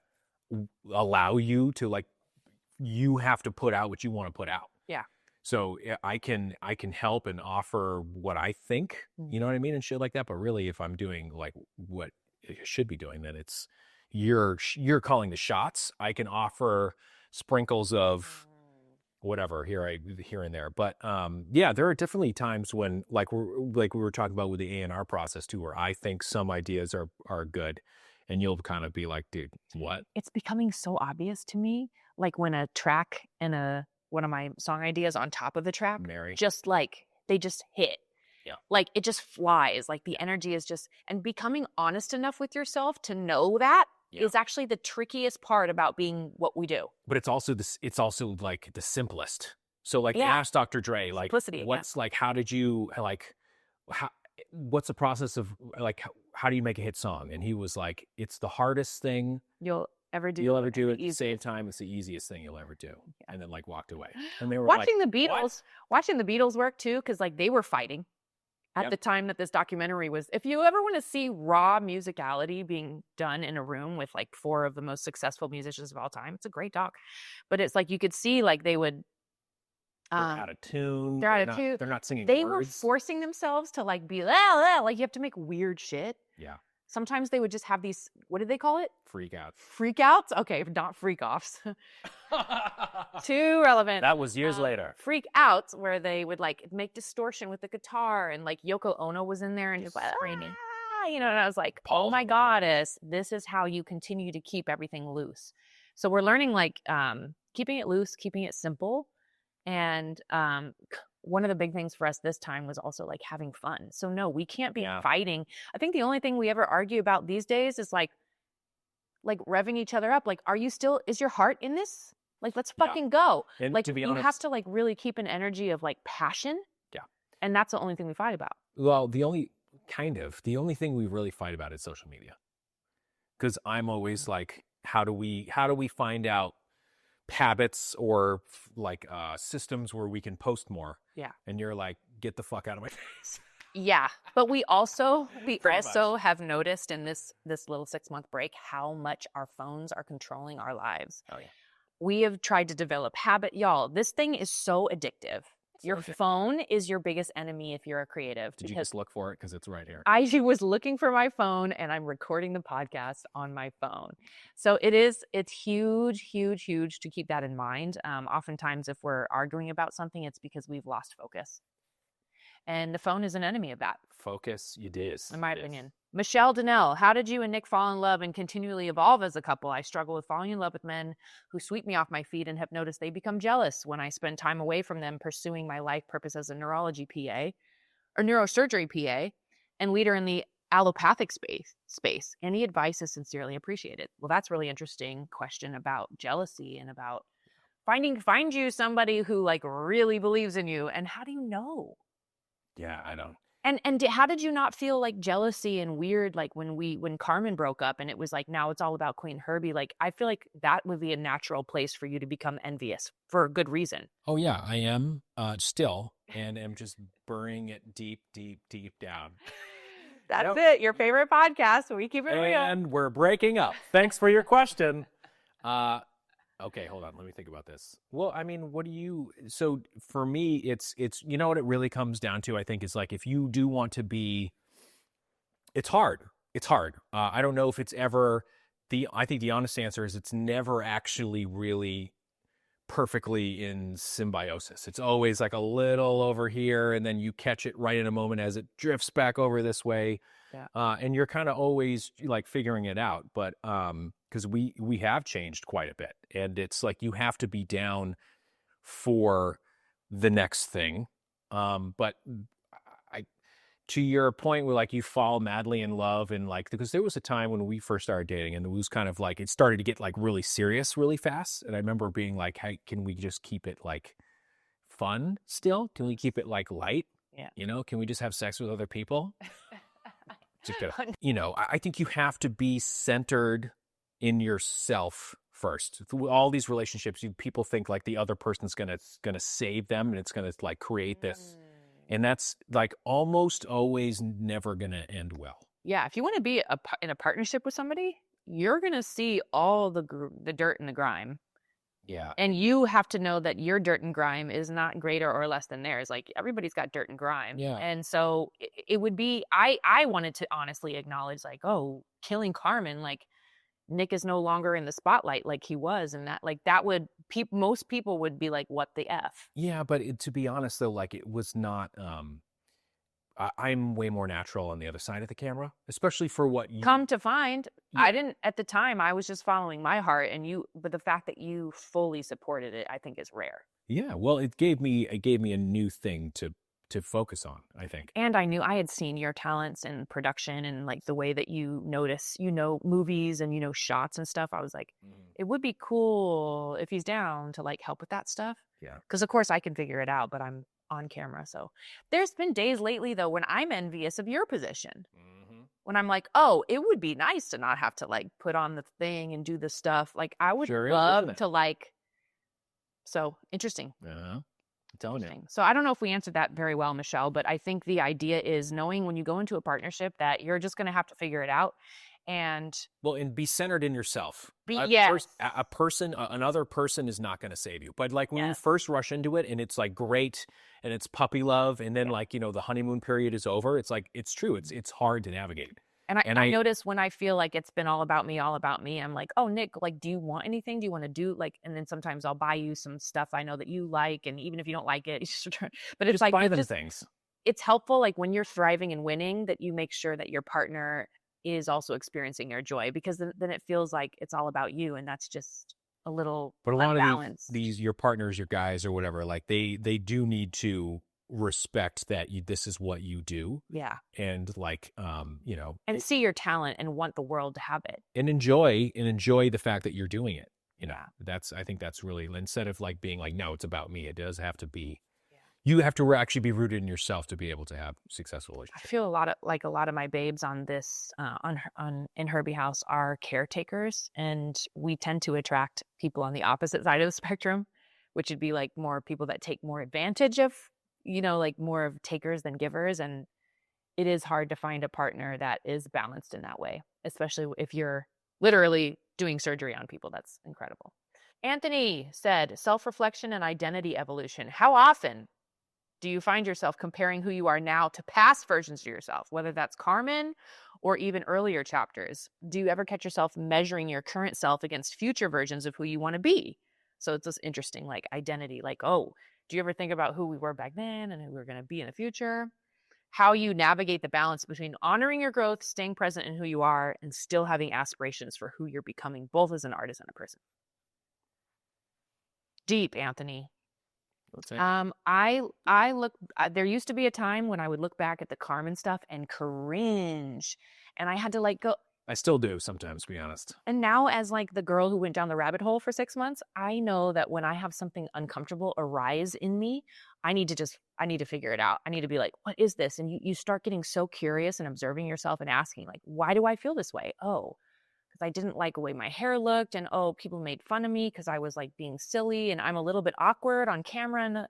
[SPEAKER 3] allow you to like, you have to put out what you want to put out.
[SPEAKER 2] Yeah.
[SPEAKER 3] So I can help and offer what I think, you know what I mean, and shit like that. But really, if I'm doing like what I should be doing, then it's you're calling the shots. I can offer sprinkles of whatever here and there, but yeah, there are definitely times when like we were talking about with the A&R process too, where I think some ideas are good, and you'll kind of be like, dude, what?
[SPEAKER 2] It's becoming so obvious to me, like when a track and one of my song ideas on top of the track, just like they just hit.
[SPEAKER 3] Yeah,
[SPEAKER 2] like it just flies. Like the energy is just, and becoming honest enough with yourself to know that. Yeah. Is actually the trickiest part about being what we do.
[SPEAKER 3] But it's also like the simplest. So like ask Dr. Dre, like simplicity, what's like, how did you like, what's the process of like, how do you make a hit song? And he was like, it's the hardest thing you'll ever do it at the same time. It's the easiest thing you'll ever do. Yeah. And then like walked away. And they were watching the Beatles work too. Cause like they were fighting. At the time that this documentary was, if you ever want to see raw musicality being done in a room with like 4 of the most successful musicians of all time, it's a great doc. But it's like you could see like they would. They're out of tune.
[SPEAKER 2] They're not singing. They were forcing themselves to like be like you have to make weird shit.
[SPEAKER 3] Yeah.
[SPEAKER 2] Sometimes they would just have these, what did they call it?
[SPEAKER 3] Freak outs.
[SPEAKER 2] Freak outs? Okay, not freak offs. Too relevant.
[SPEAKER 3] That was years later.
[SPEAKER 2] Freak outs where they would like make distortion with the guitar, and like Yoko Ono was in there and just like screaming. You know, and I was like, oh my goddess, this is how you continue to keep everything loose. So we're learning like keeping it loose, keeping it simple. And one of the big things for us this time was also like having fun. So no, we can't be fighting. I think the only thing we ever argue about these days is like revving each other up. Like, is your heart in this? Like, let's fucking go. And like, to be honest, you have to like really keep an energy of like passion. Yeah. And that's the only thing we fight about.
[SPEAKER 3] Well, the only thing we really fight about is social media. Because I'm always like, how do we find out habits or like systems where we can post more?
[SPEAKER 2] Yeah.
[SPEAKER 3] And you're like, get the fuck out of my face.
[SPEAKER 2] Yeah, but we also
[SPEAKER 3] Pretty much.
[SPEAKER 2] have noticed in this little 6-month break how much our phones are controlling our lives.
[SPEAKER 3] Oh yeah.
[SPEAKER 2] We have tried to develop habit. Y'all, this thing is so addictive. Your phone is your biggest enemy if you're a creative.
[SPEAKER 3] Did you just look for it? Because it's right here.
[SPEAKER 2] I was looking for my phone and I'm recording the podcast on my phone. So it's huge, huge, huge to keep that in mind. Oftentimes if we're arguing about something, it's because we've lost focus. And the phone is an enemy of that.
[SPEAKER 3] Focus, it is.
[SPEAKER 2] In my opinion. Michelle Donnell, how did you and Nick fall in love and continually evolve as a couple? I struggle with falling in love with men who sweep me off my feet and have noticed they become jealous when I spend time away from them pursuing my life purpose as a neurology PA or neurosurgery PA and leader in the allopathic space. Any advice is sincerely appreciated. Well, that's a really interesting question about jealousy and about find you somebody who like really believes in you. And how do you know?
[SPEAKER 3] Yeah, I don't.
[SPEAKER 2] And how did you not feel like jealousy and weird like when Carmen broke up and it was like now it's all about Queen Herby? Like I feel like that would be a natural place for you to become envious for a good reason.
[SPEAKER 3] Oh yeah, I am still, and am just burying it deep, deep, deep down.
[SPEAKER 2] That's it. Your favorite podcast. We keep it real.
[SPEAKER 3] And we're breaking up. Thanks for your question. Okay, hold on. Let me think about this. Well, I mean, so for me, it's, you know what it really comes down to, I think, is like, if you do want to be, it's hard. It's hard. I don't know if it's ever I think the honest answer is it's never actually really perfectly in symbiosis. It's always like a little over here, and then you catch it right in a moment as it drifts back over this way.
[SPEAKER 2] Yeah.
[SPEAKER 3] And you're kind of always like figuring it out. But, because we have changed quite a bit, and it's like you have to be down for the next thing. But to your point where like you fall madly in love, and like, because there was a time when we first started dating and it was kind of like it started to get like really serious really fast, and I remember being like, hey, can we just keep it like fun still? Can we keep it like light?
[SPEAKER 2] Yeah.
[SPEAKER 3] You know, can we just have sex with other people? You know, I think you have to be centered in yourself first. Through all these relationships, people think like the other person's gonna save them, and it's gonna like create this, and that's like almost always never gonna end well.
[SPEAKER 2] Yeah, if you want to be in a partnership with somebody, you're gonna see all the dirt and the grime.
[SPEAKER 3] Yeah.
[SPEAKER 2] And you have to know that your dirt and grime is not greater or less than theirs. Like everybody's got dirt and grime.
[SPEAKER 3] Yeah.
[SPEAKER 2] And so it would be, I wanted to honestly acknowledge like, oh, killing Carmen, like Nick is no longer in the spotlight like he was. And that, like, that would, most people would be like, what the F?
[SPEAKER 3] Yeah. But to be honest though, like it was not, I'm way more natural on the other side of the camera, especially for what you
[SPEAKER 2] come to find.
[SPEAKER 3] Yeah.
[SPEAKER 2] I didn't at the time. I was just following my heart, but the fact that you fully supported it, I think, is rare.
[SPEAKER 3] Yeah, well, it gave me a new thing to focus on, I think.
[SPEAKER 2] And I knew I had seen your talents in production and like the way that you notice, movies and shots and stuff. I was like, it would be cool if he's down to like help with that stuff.
[SPEAKER 3] Yeah,
[SPEAKER 2] because of course I can figure it out, but I'm on camera. So there's been days lately though when I'm envious of your position. When I'm like, oh, it would be nice to not have to like put on the thing and do the stuff. Like I would love to like. So interesting.
[SPEAKER 3] Yeah, I'm telling you.
[SPEAKER 2] So I don't know if we answered that very well, Michelle, but I think the idea is knowing when you go into a partnership that you're just going to have to figure it out. And
[SPEAKER 3] be centered in yourself. Another person is not going to save you. But like when you first rush into it and it's like great and it's puppy love, and then like, the honeymoon period is over, it's like, it's true. It's hard to navigate.
[SPEAKER 2] And I notice when I feel like it's been all about me, I'm like, oh, Nick, like, do you want anything? Do you want to do like, and then sometimes I'll buy you some stuff I know that you like. And even if you don't like it, but it's like,
[SPEAKER 3] buy them things.
[SPEAKER 2] It's helpful. Like when you're thriving and winning, that you make sure that your partner is also experiencing your joy, because then it feels like it's all about you. And that's just a little
[SPEAKER 3] But a lot
[SPEAKER 2] unbalanced.
[SPEAKER 3] of these, your partners, your guys or whatever, like they do need to respect that this is what you do.
[SPEAKER 2] Yeah.
[SPEAKER 3] And like,
[SPEAKER 2] and see your talent and want the world to have it.
[SPEAKER 3] And enjoy the fact that you're doing it. I think that's really, instead of like being like, no, it's about me. It does have to be. You have to actually be rooted in yourself to be able to have successful relationships.
[SPEAKER 2] I feel a lot of my babes on this in Herby House are caretakers, and we tend to attract people on the opposite side of the spectrum, which would be like more people that take more advantage of, like more of takers than givers. And it is hard to find a partner that is balanced in that way, especially if you're literally doing surgery on people. That's incredible. Anthony said, self-reflection and identity evolution. How often do you find yourself comparing who you are now to past versions of yourself, whether that's Carmen or even earlier chapters? Do you ever catch yourself measuring your current self against future versions of who you want to be? So it's this interesting like identity, like, oh, do you ever think about who we were back then and who we're going to be in the future? How you navigate the balance between honoring your growth, staying present in who you are, and still having aspirations for who you're becoming, both as an artist and a person. Deep, Anthony. I look, there used to be a time when I would look back at the Carmen stuff and cringe, and I had to like go.
[SPEAKER 3] I still do sometimes, to be honest.
[SPEAKER 2] And now as like the girl who went down the rabbit hole for 6 months, I know that when I have something uncomfortable arise in me, I need to figure it out. I need to be like, what is this? And you start getting so curious and observing yourself and asking like, why do I feel this way? Oh, because I didn't like the way my hair looked, and oh, people made fun of me because I was like being silly and I'm a little bit awkward on camera.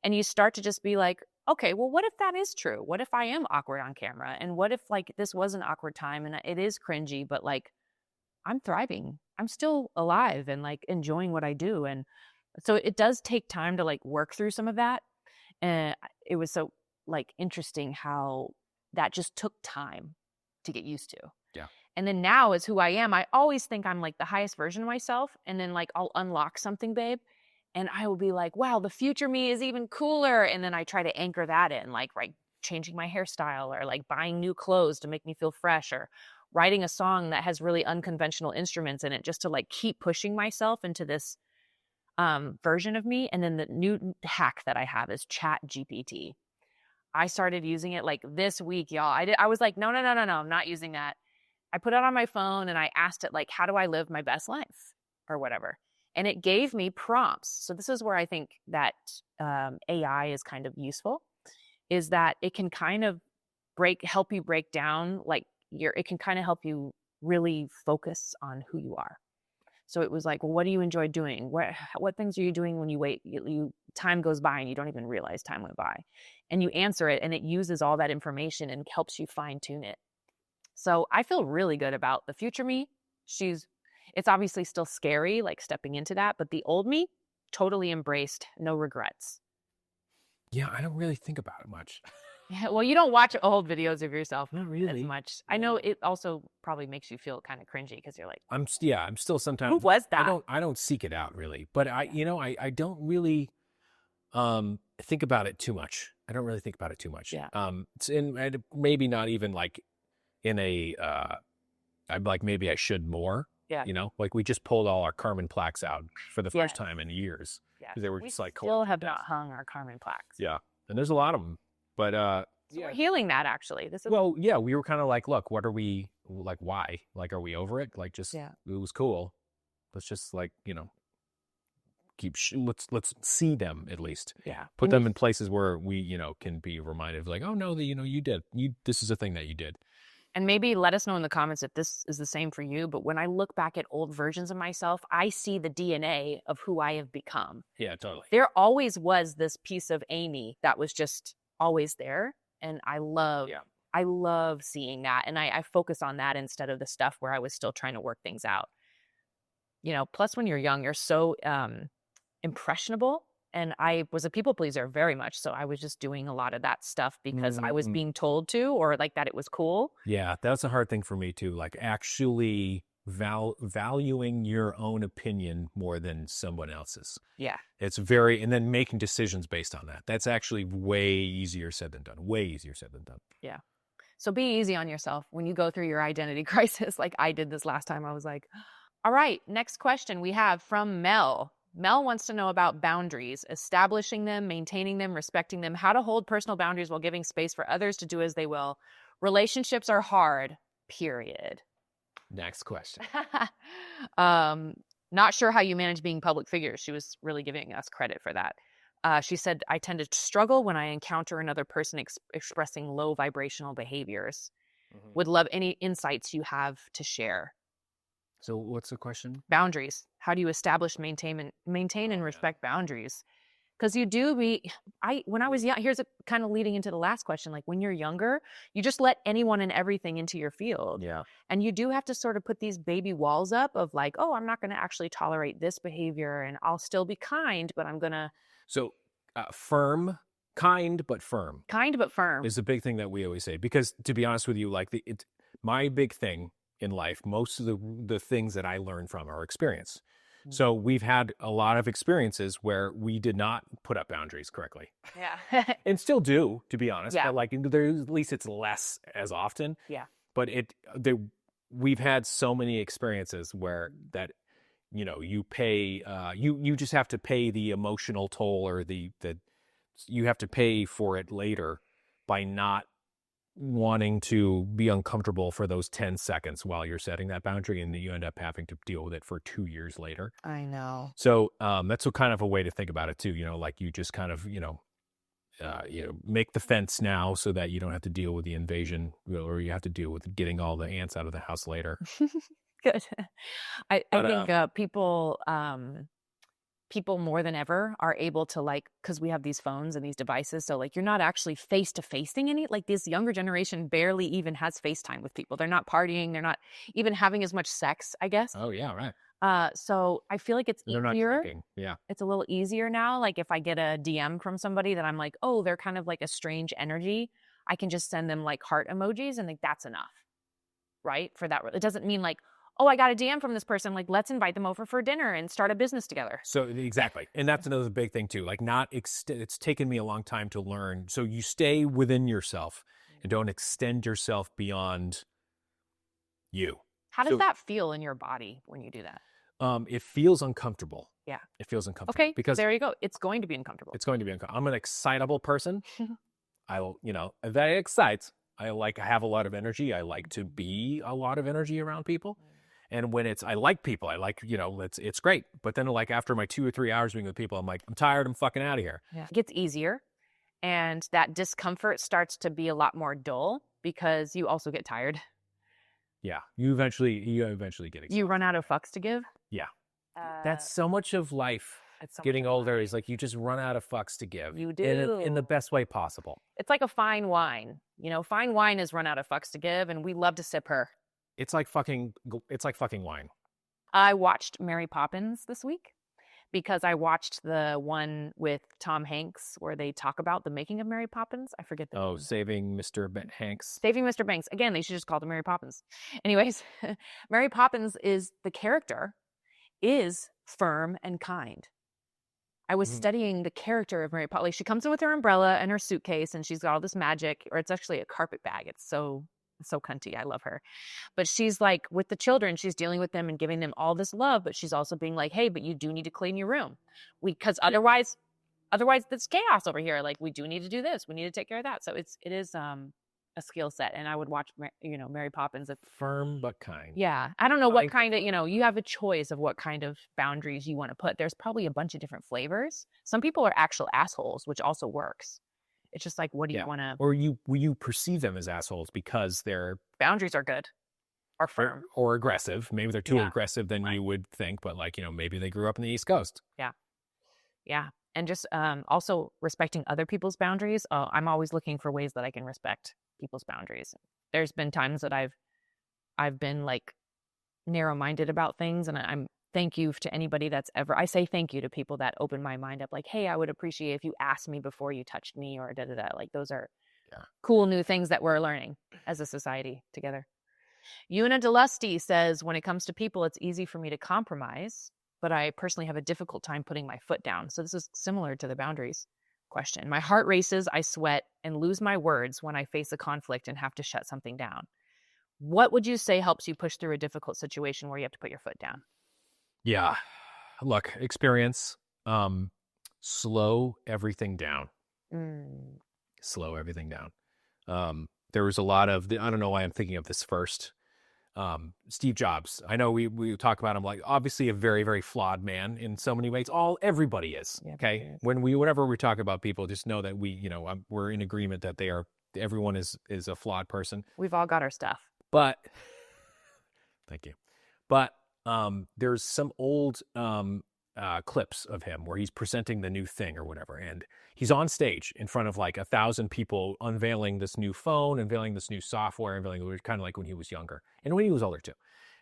[SPEAKER 2] And you start to just be like, okay, well, what if that is true? What if I am awkward on camera? And what if like this was an awkward time and it is cringy, but like I'm thriving. I'm still alive and like enjoying what I do. And so it does take time to like work through some of that. And it was so like interesting how that just took time to get used to.
[SPEAKER 3] Yeah.
[SPEAKER 2] And then now as who I am, I always think I'm like the highest version of myself. And then like I'll unlock something, babe. And I will be like, wow, the future me is even cooler. And then I try to anchor that in, like changing my hairstyle or like buying new clothes to make me feel fresh, or writing a song that has really unconventional instruments in it, just to like keep pushing myself into this version of me. And then the new hack that I have is Chat GPT. I started using it like this week, y'all. I was like, no, I'm not using that. I put it on my phone and I asked it like, how do I live my best life or whatever? And it gave me prompts. So this is where I think that AI is kind of useful, is that it can kind of help you break down, like it can kind of help you really focus on who you are. So it was like, well, what do you enjoy doing? What things are you doing when you wait? Time goes by and you don't even realize time went by. And you answer it and it uses all that information and helps you fine tune it. So I feel really good about the future me. It's obviously still scary, like stepping into that, but the old me, totally embraced, no regrets.
[SPEAKER 3] Yeah, I don't really think about it much.
[SPEAKER 2] Yeah, well, you don't watch old videos of yourself
[SPEAKER 3] not really
[SPEAKER 2] as much. I know it also probably makes you feel kind of cringy because you're like,
[SPEAKER 3] I'm still sometimes.
[SPEAKER 2] Who was that?
[SPEAKER 3] I don't seek it out really, but I don't really think about it too much. I don't really think about it too much.
[SPEAKER 2] Yeah.
[SPEAKER 3] It's maybe not even like in a I'm like, maybe I should more.
[SPEAKER 2] Yeah.
[SPEAKER 3] Like we just pulled all our Carmen plaques out for the first time in years.
[SPEAKER 2] Yeah.
[SPEAKER 3] Because they were just like,
[SPEAKER 2] we still have not hung our Carmen plaques.
[SPEAKER 3] Yeah. And there's a lot of them, but
[SPEAKER 2] so we're healing that actually.
[SPEAKER 3] We were kind of like, look, what are we like? Why? Like, are we over it? Like, just, it was cool. Let's just like, let's see them at least.
[SPEAKER 2] Yeah.
[SPEAKER 3] Put them in places where we, can be reminded of like, oh no, this is a thing that you did.
[SPEAKER 2] And maybe let us know in the comments if this is the same for you. But when I look back at old versions of myself, I see the DNA of who I have become.
[SPEAKER 3] Yeah, totally.
[SPEAKER 2] There always was this piece of Amy that was just always there. And I love seeing that. And I focus on that instead of the stuff where I was still trying to work things out. Plus when you're young, you're so impressionable. And I was a people pleaser very much. So I was just doing a lot of that stuff because I was being told to, or like that it was cool.
[SPEAKER 3] Yeah, that's a hard thing for me too. Like actually valuing your own opinion more than someone else's.
[SPEAKER 2] Yeah.
[SPEAKER 3] And then making decisions based on that. That's actually way easier said than done. Way easier said than done.
[SPEAKER 2] Yeah. So be easy on yourself when you go through your identity crisis. Like I did this last time. I was like, all right, next question we have from Mel. Mel wants to know about boundaries, establishing them, maintaining them, respecting them, how to hold personal boundaries while giving space for others to do as they will. Relationships are hard, period.
[SPEAKER 3] Next question.
[SPEAKER 2] Not sure how you manage being public figures. She was really giving us credit for that. She said, I tend to struggle when I encounter another person expressing low vibrational behaviors. Mm-hmm. Would love any insights you have to share.
[SPEAKER 3] So what's the question?
[SPEAKER 2] Boundaries. How do you establish, maintain and respect boundaries? Because when I was young, here's kind of leading into the last question. Like when you're younger, you just let anyone and everything into your field.
[SPEAKER 3] Yeah.
[SPEAKER 2] And you do have to sort of put these baby walls up of like, oh, I'm not going to actually tolerate this behavior and I'll still be kind, but I'm going to.
[SPEAKER 3] So firm, kind, but firm.
[SPEAKER 2] Kind, but firm.
[SPEAKER 3] Is a big thing that we always say. Because to be honest with you, like my big thing in life, most of the things that I learn from are experience. So we've had a lot of experiences where we did not put up boundaries correctly.
[SPEAKER 2] Yeah.
[SPEAKER 3] And still do, to be honest.
[SPEAKER 2] Yeah.
[SPEAKER 3] But like at least it's less as often.
[SPEAKER 2] Yeah.
[SPEAKER 3] But we've had so many experiences where that, you know, you pay, you just have to pay the emotional toll, or you have to pay for it later by not wanting to be uncomfortable for those 10 seconds while you're setting that boundary, and you end up having to deal with it for 2 years later.
[SPEAKER 2] I know.
[SPEAKER 3] So that's kind of a way to think about it too. You know, like you just kind of, make the fence now so that you don't have to deal with the invasion, or you have to deal with getting all the ants out of the house later.
[SPEAKER 2] Good. I think people more than ever are able to, like, because we have these phones and these devices, so like you're not actually face to facing like this younger generation barely even has FaceTime with people. They're not partying, they're not even having as much sex, I guess.
[SPEAKER 3] Oh yeah, right.
[SPEAKER 2] So I feel like it's
[SPEAKER 3] They're not
[SPEAKER 2] easier.
[SPEAKER 3] drinking. Yeah,
[SPEAKER 2] it's a little easier now. Like if I get a DM from somebody that I'm like, oh, they're kind of like a strange energy, I can just send them like heart emojis and like that's enough, right? For that, it doesn't mean like, oh, I got a DM from this person, like, let's invite them over for dinner and start a business together.
[SPEAKER 3] So exactly. And that's another big thing too. Like it's taken me a long time to learn. So you stay within yourself and don't extend yourself beyond you.
[SPEAKER 2] How does that feel in your body when you do that?
[SPEAKER 3] It feels uncomfortable.
[SPEAKER 2] Yeah.
[SPEAKER 3] It feels uncomfortable.
[SPEAKER 2] Okay,
[SPEAKER 3] because
[SPEAKER 2] there you go. It's going to be uncomfortable.
[SPEAKER 3] It's going to be uncomfortable. I'm an excitable person. That excites. I have a lot of energy. I like to be a lot of energy around people. And when I like people, it's great. But then like after my 2 or 3 hours being with people, I'm like, I'm tired. I'm fucking out of here.
[SPEAKER 2] Yeah. It gets easier. And that discomfort starts to be a lot more dull because you also get tired.
[SPEAKER 3] Yeah. You eventually get exhausted.
[SPEAKER 2] You run out of fucks to give.
[SPEAKER 3] Yeah. That's so much of life. Getting older is like you just run out of fucks to give.
[SPEAKER 2] You do.
[SPEAKER 3] In the best way possible.
[SPEAKER 2] It's like a fine wine. Fine wine is run out of fucks to give, and we love to sip her.
[SPEAKER 3] It's like fucking wine.
[SPEAKER 2] I watched Mary Poppins this week because I watched the one with Tom Hanks where they talk about the making of Mary Poppins. I forget the name.
[SPEAKER 3] Saving Mr. Hanks.
[SPEAKER 2] Saving Mr. Banks. Again, they should just call it Mary Poppins. Anyways, Mary Poppins the character is firm and kind. I was studying the character of Mary Poppins. Like, she comes in with her umbrella and her suitcase, and she's got all this magic, or it's actually a carpet bag. It's so cunty. I love her. But she's like, with the children, she's dealing with them and giving them all this love, but she's also being like, hey, but you do need to clean your room. Because otherwise it's chaos over here. Like, we do need to do this. We need to take care of that. So it is a skill set. And I would watch, Mary Poppins.
[SPEAKER 3] Firm but kind.
[SPEAKER 2] Yeah. I don't know what kind of, you have a choice of what kind of boundaries you want to put. There's probably a bunch of different flavors. Some people are actual assholes, which also works. It's just like, what do you want to...
[SPEAKER 3] Or you perceive them as assholes because their
[SPEAKER 2] boundaries are good or firm.
[SPEAKER 3] Or aggressive. Maybe they're too aggressive than you would think, but maybe they grew up in the East Coast.
[SPEAKER 2] Yeah. Yeah. And just also respecting other people's boundaries. I'm always looking for ways that I can respect people's boundaries. There's been times that I've been like narrow-minded about things, and I'm thank you to anybody that's I say thank you to people that open my mind up, like, hey, I would appreciate if you asked me before you touched me, or da-da-da. Like, those are cool new things that we're learning as a society together. Una Delusty says, when it comes to people, it's easy for me to compromise, but I personally have a difficult time putting my foot down. So this is similar to the boundaries question. My heart races, I sweat, and lose my words when I face a conflict and have to shut something down. What would you say helps you push through a difficult situation where you have to put your foot down?
[SPEAKER 3] Yeah. Look, experience, slow everything down. Slow everything down. There was a lot of, I don't know why I'm thinking of this first. Steve Jobs. I know we talk about him like obviously a very, very flawed man in so many ways. Everybody is. Yeah, okay. Whenever we talk about people, just know that we're in agreement that everyone is a flawed person.
[SPEAKER 2] We've all got our stuff.
[SPEAKER 3] But thank you. But there's some old clips of him where he's presenting the new thing or whatever. And he's on stage in front of like 1,000 people unveiling this new phone, unveiling this new software, unveiling kind of like when he was younger and when he was older too.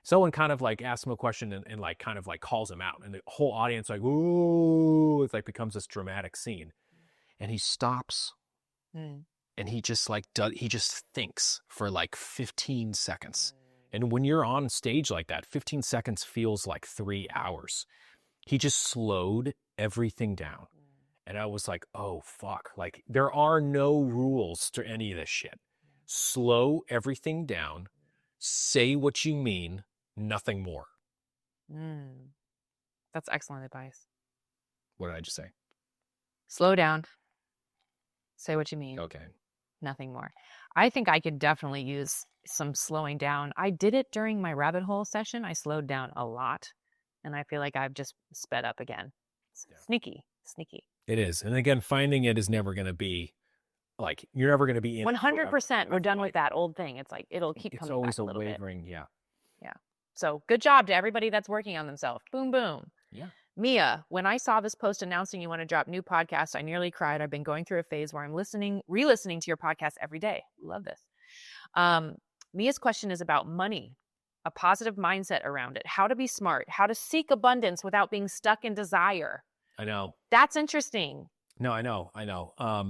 [SPEAKER 3] Someone kind of like asks him a question and like kind of like calls him out, and the whole audience like, ooh, it's like becomes this dramatic scene. And he stops and he just like he just thinks for like 15 seconds. And when you're on stage like that, 15 seconds feels like 3 hours. He just slowed everything down. And I was like, oh, fuck. Like, there are no rules to any of this shit. Slow everything down. Say what you mean. Nothing more.
[SPEAKER 2] That's excellent advice.
[SPEAKER 3] What did I just say?
[SPEAKER 2] Slow down. Say what you mean.
[SPEAKER 3] Okay.
[SPEAKER 2] Nothing more. I think I could definitely use some slowing down. I did it during my rabbit hole session. I slowed down a lot. And I feel like I've just sped up again. Sneaky.
[SPEAKER 3] It is. And again, finding it is never going to be like, you're never going to be in
[SPEAKER 2] 100%. We're done with that old thing. It's like, it'll keep coming back a little bit.
[SPEAKER 3] It's always a wavering, yeah.
[SPEAKER 2] Yeah. So good job to everybody that's working on themselves. Boom, boom.
[SPEAKER 3] Yeah.
[SPEAKER 2] Mia, when I saw this post announcing you want to drop new podcasts, I nearly cried. I've been going through a phase where I'm re-listening to your podcast every day. Love this. Mia's question is about money, a positive mindset around it, how to be smart, how to seek abundance without being stuck in desire.
[SPEAKER 3] I know.
[SPEAKER 2] That's interesting.
[SPEAKER 3] No, I know.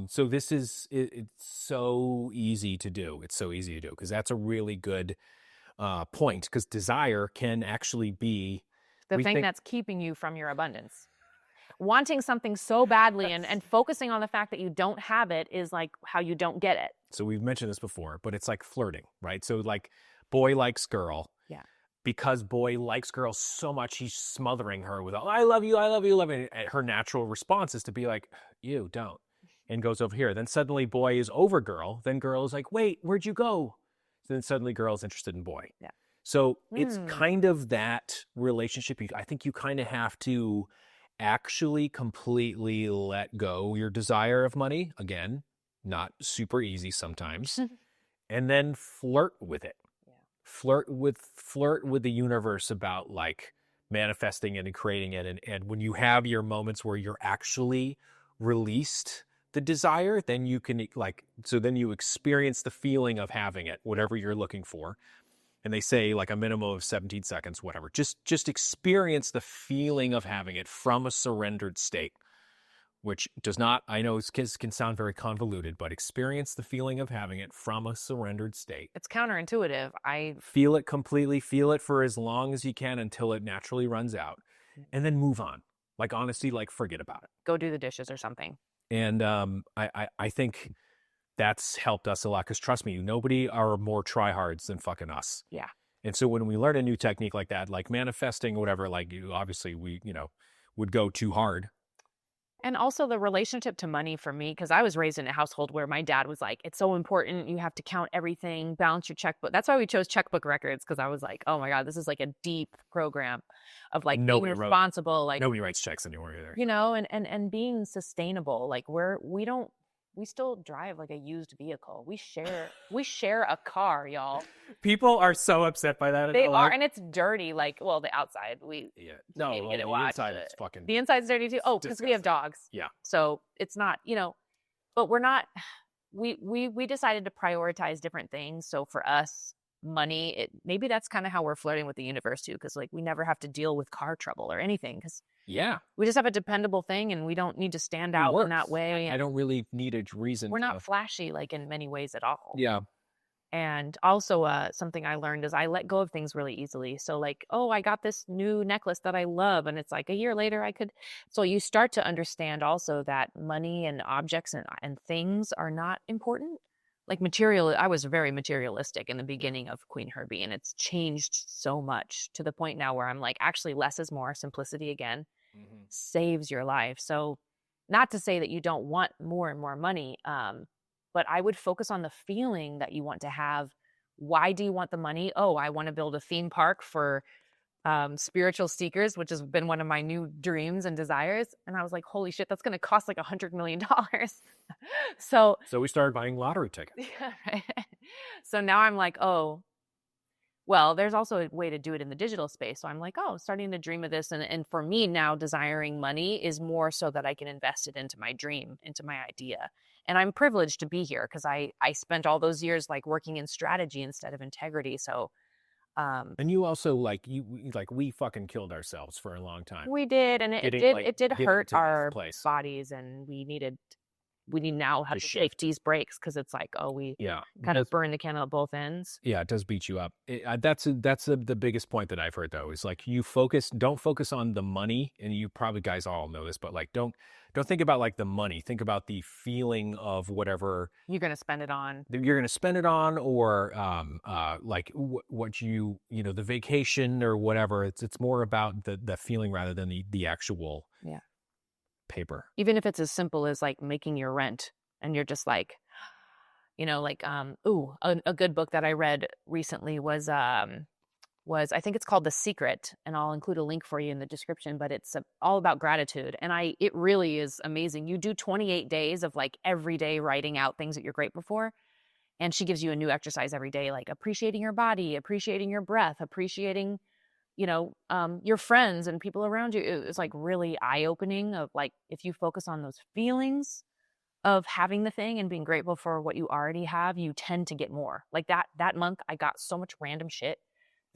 [SPEAKER 3] So this is, it's so easy to do. It's so easy to do because that's a really good point, because desire can actually be
[SPEAKER 2] the thing that's keeping you from your abundance. Wanting something so badly and focusing on the fact that you don't have it is like how you don't get it.
[SPEAKER 3] So we've mentioned this before, but it's like flirting, right? So like boy likes girl.
[SPEAKER 2] Yeah.
[SPEAKER 3] Because boy likes girl so much, he's smothering her with, I love you, I love you, I love you. And her natural response is to be like, you don't. And goes over here. Then suddenly boy is over girl. Then girl is like, wait, where'd you go? Then suddenly girl is interested in boy.
[SPEAKER 2] Yeah.
[SPEAKER 3] So it's kind of that relationship. I think you kind of have to actually completely let go your desire of money. Again, not super easy sometimes. And then flirt with it. Yeah. Flirt with the universe about like manifesting it and creating it. And when you have your moments where you're actually released the desire, then you can then you experience the feeling of having it, whatever you're looking for. And they say like a minimum of 17 seconds, whatever. Just experience the feeling of having it from a surrendered state, which does not, I know it can sound very convoluted, but experience the feeling of having it from a surrendered state.
[SPEAKER 2] It's counterintuitive. I
[SPEAKER 3] feel it completely, feel it for as long as you can until it naturally runs out, and then move on. Like honestly, like forget about it.
[SPEAKER 2] Go do the dishes or something.
[SPEAKER 3] And I think that's helped us a lot, because trust me, nobody are more tryhards than fucking us.
[SPEAKER 2] Yeah.
[SPEAKER 3] And so when we learn a new technique like that, like manifesting or whatever, like obviously we, would go too hard.
[SPEAKER 2] And also the relationship to money for me, because I was raised in a household where my dad was like, it's so important. You have to count everything, balance your checkbook. That's why we chose checkbook records, because I was like, oh my God, this is like a deep program of like being responsible. Like
[SPEAKER 3] nobody writes checks anymore either.
[SPEAKER 2] And being sustainable. Like we still drive like a used vehicle. We share a car, y'all.
[SPEAKER 3] People are so upset by that.
[SPEAKER 2] They are, and it's dirty. Like, well, the outside,
[SPEAKER 3] the inside is fucking.
[SPEAKER 2] The inside's dirty too. Oh, because we have dogs.
[SPEAKER 3] Yeah.
[SPEAKER 2] So it's not, but we're not. We decided to prioritize different things. So for us, money, maybe that's kind of how we're flirting with the universe too, because like we never have to deal with car trouble or anything, because we just have a dependable thing, and we don't need to stand out in that way.
[SPEAKER 3] I don't really need a reason.
[SPEAKER 2] We're not flashy like in many ways at all.
[SPEAKER 3] Yeah.
[SPEAKER 2] And also something I learned is I let go of things really easily. So like, oh, I got this new necklace that I love, and it's like a year later so you start to understand also that money and objects and things are not important. Like I was very materialistic in the beginning of Queen Herby, and it's changed so much to the point now where I'm like, actually less is more. Simplicity again saves your life. So not to say that you don't want more and more money, but I would focus on the feeling that you want to have. Why do you want the money? Oh, I want to build a theme park for spiritual seekers, which has been one of my new dreams and desires. And I was like, holy shit, that's going to cost like $100 million. So
[SPEAKER 3] we started buying lottery tickets.
[SPEAKER 2] Yeah, right. So now I'm like, oh, Well, there's also a way to do it in the digital space. So I'm like, oh, starting to dream of this. And for me now, desiring money is more so that I can invest it into my dream, into my idea. And I'm privileged to be here because I spent all those years like working in strategy instead of integrity. So
[SPEAKER 3] and you also we fucking killed ourselves for a long time.
[SPEAKER 2] We did, and it did hurt our bodies, and we need now have to shake these breaks because it's like, oh, we kind of burn the candle at both ends.
[SPEAKER 3] Yeah, it does beat you up. That's the biggest point that I've heard though, is like don't focus on the money, and you probably guys all know this, but like don't think about like the money. Think about the feeling of whatever
[SPEAKER 2] you're going to spend it on.
[SPEAKER 3] You're going to spend it on, or like what the vacation or whatever. It's more about the feeling rather than the actual paper.
[SPEAKER 2] Even if it's as simple as like making your rent, and you're just like, a good book that I read recently was I think it's called The Secret, and I'll include a link for you in the description, but it's all about gratitude. And it really is amazing. You do 28 days of like every day writing out things that you're grateful for. And she gives you a new exercise every day, like appreciating your body, appreciating your breath, appreciating, your friends and people around you. It's like really eye-opening of like, if you focus on those feelings of having the thing and being grateful for what you already have, you tend to get more. Like that month, I got so much random shit,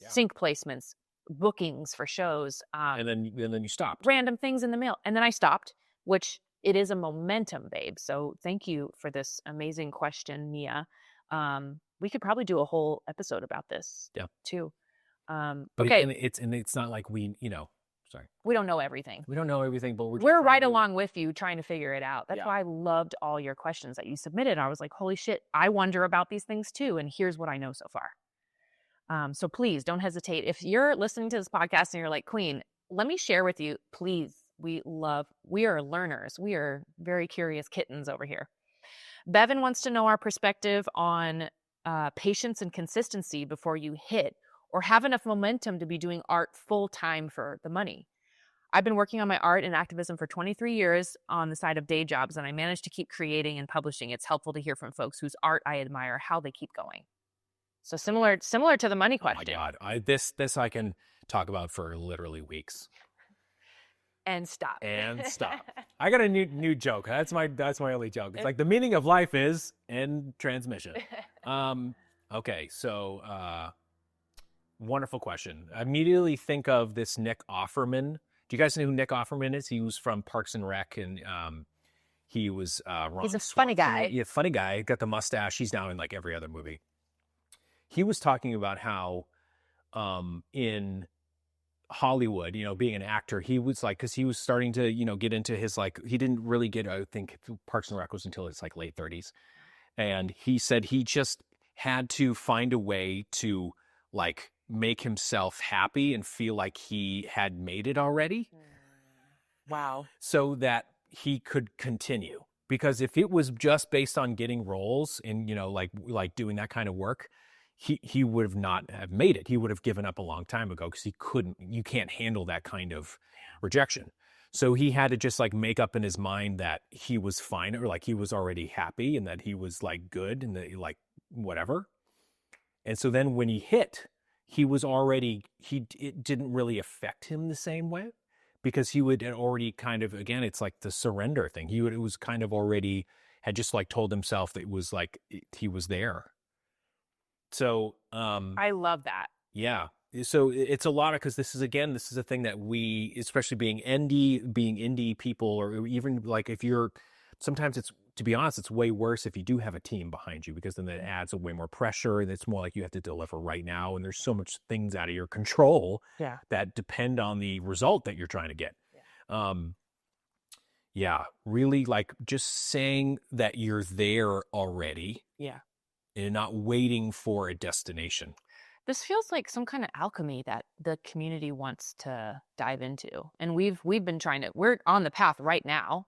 [SPEAKER 2] sync placements, bookings for shows.
[SPEAKER 3] And then you stopped.
[SPEAKER 2] Random things in the mail. And then I stopped, which it is a momentum, babe. So thank you for this amazing question, Nia. We could probably do a whole episode about this too.
[SPEAKER 3] But okay. It's not like we
[SPEAKER 2] don't know everything.
[SPEAKER 3] We don't know everything, but
[SPEAKER 2] we're right along with you trying to figure it out. That's why I loved all your questions that you submitted. I was like, holy shit, I wonder about these things too. And here's what I know so far. So please don't hesitate. If you're listening to this podcast and you're like, Queen, let me share with you, please. We are learners. We are very curious kittens over here. Bevan wants to know our perspective on patience and consistency before you hit or have enough momentum to be doing art full time for the money. I've been working on my art and activism for 23 years on the side of day jobs, and I managed to keep creating and publishing. It's helpful to hear from folks whose art I admire, how they keep going. So similar to the money question.
[SPEAKER 3] Oh my God. This I can talk about for literally weeks.
[SPEAKER 2] And stop.
[SPEAKER 3] I got a new joke. That's my only joke. It's like the meaning of life is end transmission. Okay, so wonderful question. I immediately think of this Nick Offerman. Do you guys know who Nick Offerman is? He was from Parks and Rec, and he was
[SPEAKER 2] he's a funny guy.
[SPEAKER 3] Yeah, funny guy. Got the mustache. He's now in like every other movie. He was talking about how in Hollywood, being an actor, he was like, because he was starting to, get into his like, he didn't really get, I think Parks and Rec was until his like late 30s. And he said he just had to find a way to like make himself happy and feel like he had made it already.
[SPEAKER 2] Wow.
[SPEAKER 3] So that he could continue. Because if it was just based on getting roles and, like doing that kind of work, he would have not have made it. He would have given up a long time ago because you can't handle that kind of rejection. So he had to just like make up in his mind that he was fine, or like he was already happy and that he was like good and that like whatever. And so then when he hit, it didn't really affect him the same way because he would already kind of, again, it's like the surrender thing. It was kind of already had just like told himself that it was like he was there. So
[SPEAKER 2] I love that.
[SPEAKER 3] Yeah. So it's a lot of, because this is a thing that we, especially being indie people, or even like sometimes it's, to be honest, it's way worse if you do have a team behind you, because then that adds a way more pressure and it's more like you have to deliver right now. And there's so much things out of your control that depend on the result that you're trying to get. Really like just saying that you're there already.
[SPEAKER 2] Yeah.
[SPEAKER 3] And not waiting for a destination.
[SPEAKER 2] This feels like some kind of alchemy that the community wants to dive into. And we've been we're on the path right now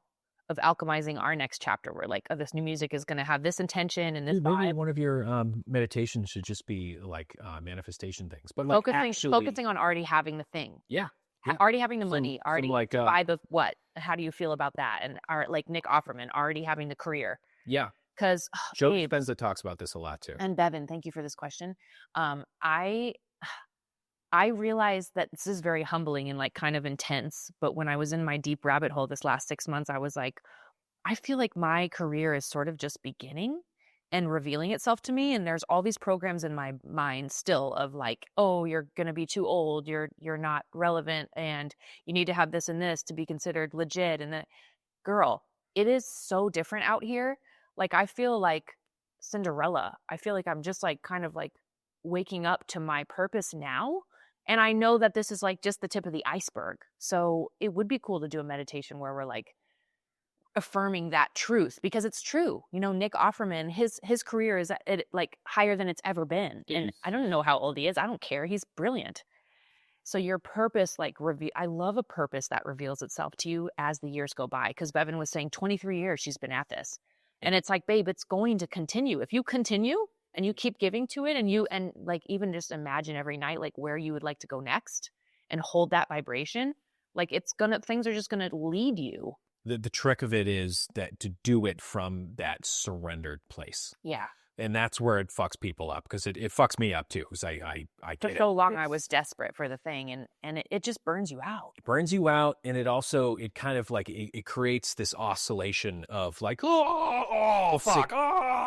[SPEAKER 2] of alchemizing our next chapter. We're like, this new music is going to have this intention and this vibe.
[SPEAKER 3] Maybe one of your meditations should just be like manifestation things. But like
[SPEAKER 2] focusing on already having the thing.
[SPEAKER 3] Yeah.
[SPEAKER 2] Already having the money, already buy the what? How do you feel about that? And like Nick Offerman, already having the career.
[SPEAKER 3] Yeah.
[SPEAKER 2] Because
[SPEAKER 3] Joe Dispenza talks about this a lot too.
[SPEAKER 2] And Bevan, thank you for this question. I I realized that this is very humbling and like kind of intense. But when I was in my deep rabbit hole this last 6 months, I was like, I feel like my career is sort of just beginning and revealing itself to me. And there's all these programs in my mind still of like, oh, you're going to be too old. You're not relevant. And you need to have this and this to be considered legit. And that, girl, it is so different out here. Like, I feel like Cinderella. I feel like I'm just like kind of like waking up to my purpose now. And I know that this is like just the tip of the iceberg. So it would be cool to do a meditation where we're like affirming that truth, because it's true. You know, Nick Offerman, his career is at like higher than it's ever been. And I don't know how old he is. I don't care. He's brilliant. So your purpose, like, I love a purpose that reveals itself to you as the years go by. Because Bevan was saying 23 years she's been at this. And it's like, babe, it's going to continue. If you continue and you keep giving to it, and like even just imagine every night like where you would like to go next and hold that vibration, like things are just gonna lead you.
[SPEAKER 3] The trick of it is that to do it from that surrendered place.
[SPEAKER 2] Yeah.
[SPEAKER 3] And that's where it fucks people up, because it fucks me up too. Because I
[SPEAKER 2] for so long I was desperate for the thing, and it just burns you out.
[SPEAKER 3] It burns you out, and it kind of like it creates this oscillation of like oh fuck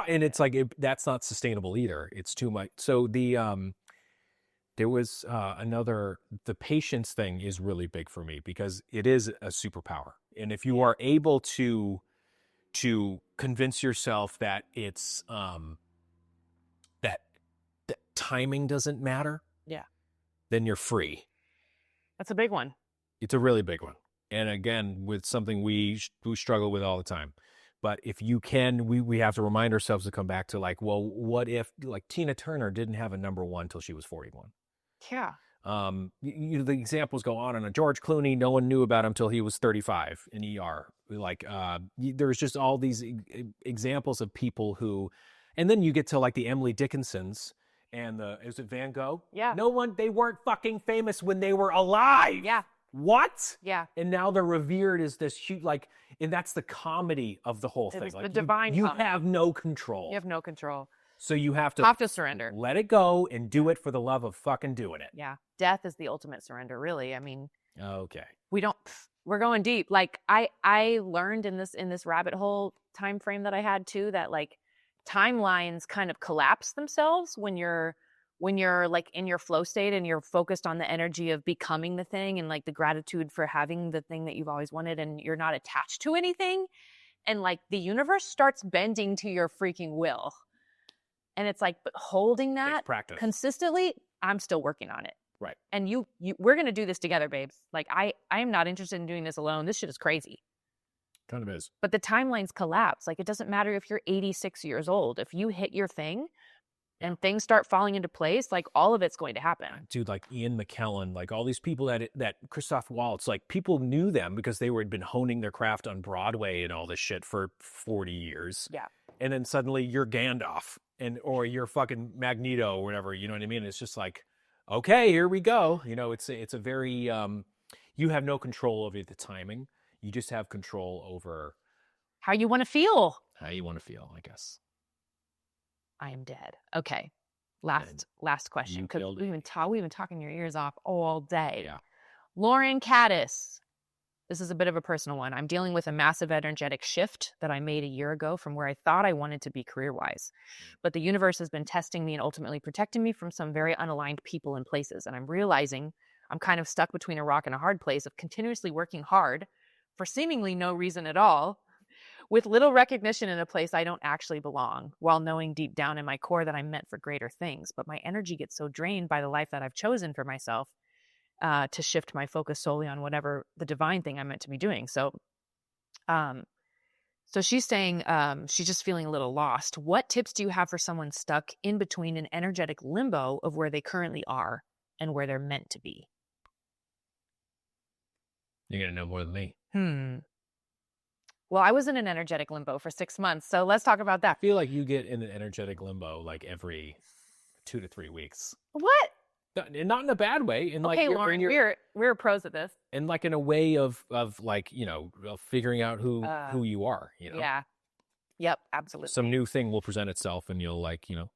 [SPEAKER 3] and it's like that's not sustainable either. It's too much. So there was the patience thing is really big for me, because it is a superpower. And if you are able to convince yourself that it's that timing doesn't matter,
[SPEAKER 2] yeah,
[SPEAKER 3] then you're free.
[SPEAKER 2] That's a big one.
[SPEAKER 3] It's a really big one. And again, with something we struggle with all the time. But if you can, we have to remind ourselves to come back to like, well, what if like Tina Turner didn't have a number one till she was 41?
[SPEAKER 2] Yeah.
[SPEAKER 3] The examples go on and on. George Clooney, no one knew about him till he was 35 in ER. Like, there's just all these examples of people who, and then you get to like the Emily Dickinsons and is it Van Gogh?
[SPEAKER 2] Yeah.
[SPEAKER 3] They weren't fucking famous when they were alive.
[SPEAKER 2] Yeah.
[SPEAKER 3] What?
[SPEAKER 2] Yeah.
[SPEAKER 3] And now they're revered as this huge, like, and that's the comedy of the whole thing.
[SPEAKER 2] Like
[SPEAKER 3] the
[SPEAKER 2] divine.
[SPEAKER 3] You have no control.
[SPEAKER 2] You have no control.
[SPEAKER 3] So you have to
[SPEAKER 2] surrender.
[SPEAKER 3] Let it go and do it for the love of fucking doing it.
[SPEAKER 2] Yeah. Death is the ultimate surrender, really. I mean,
[SPEAKER 3] okay.
[SPEAKER 2] We're going deep. Like I learned in this rabbit hole time frame that I had too, that like timelines kind of collapse themselves when you're like in your flow state and you're focused on the energy of becoming the thing and like the gratitude for having the thing that you've always wanted, and you're not attached to anything. And like the universe starts bending to your freaking will. And it's like, but holding that consistently, I'm still working on it.
[SPEAKER 3] Right.
[SPEAKER 2] And we're going to do this together, babes. Like I am not interested in doing this alone. This shit is crazy.
[SPEAKER 3] Kind of is.
[SPEAKER 2] But the timelines collapse. Like it doesn't matter if you're 86 years old. If you hit your thing and things start falling into place, like all of it's going to happen.
[SPEAKER 3] Dude, like Ian McKellen, like all these people that Christoph Waltz, like people knew them because they had been honing their craft on Broadway and all this shit for 40 years.
[SPEAKER 2] Yeah.
[SPEAKER 3] And then suddenly you're Gandalf or you're fucking Magneto or whatever, you know what I mean? It's just like, okay, here we go. You know, it's a very, you have no control over the timing. You just have control over
[SPEAKER 2] how you want to feel.
[SPEAKER 3] How you want to feel, I guess.
[SPEAKER 2] I am dead. Okay. Last question. Because we've been talking your ears off all day.
[SPEAKER 3] Yeah.
[SPEAKER 2] Lauren Caddis. This is a bit of a personal one. I'm dealing with a massive energetic shift that I made a year ago from where I thought I wanted to be career-wise. But the universe has been testing me and ultimately protecting me from some very unaligned people and places. And I'm realizing I'm kind of stuck between a rock and a hard place of continuously working hard for seemingly no reason at all, with little recognition in a place I don't actually belong, while knowing deep down in my core that I'm meant for greater things. But my energy gets so drained by the life that I've chosen for myself to shift my focus solely on whatever the divine thing I'm meant to be doing. So she's saying she's just feeling a little lost. What tips do you have for someone stuck in between an energetic limbo of where they currently are and where they're meant to be?
[SPEAKER 3] You're going to know more than me.
[SPEAKER 2] Well, I was in an energetic limbo for 6 months, so let's talk about that.
[SPEAKER 3] I feel like you get in an energetic limbo like every 2 to 3 weeks.
[SPEAKER 2] What?
[SPEAKER 3] And not in a bad way. And
[SPEAKER 2] okay, like, Lauren, we're pros at this.
[SPEAKER 3] And like in a way of like, you know, of figuring out who you are, you know?
[SPEAKER 2] Yeah. Yep, absolutely.
[SPEAKER 3] Some new thing will present itself and you'll like, you know,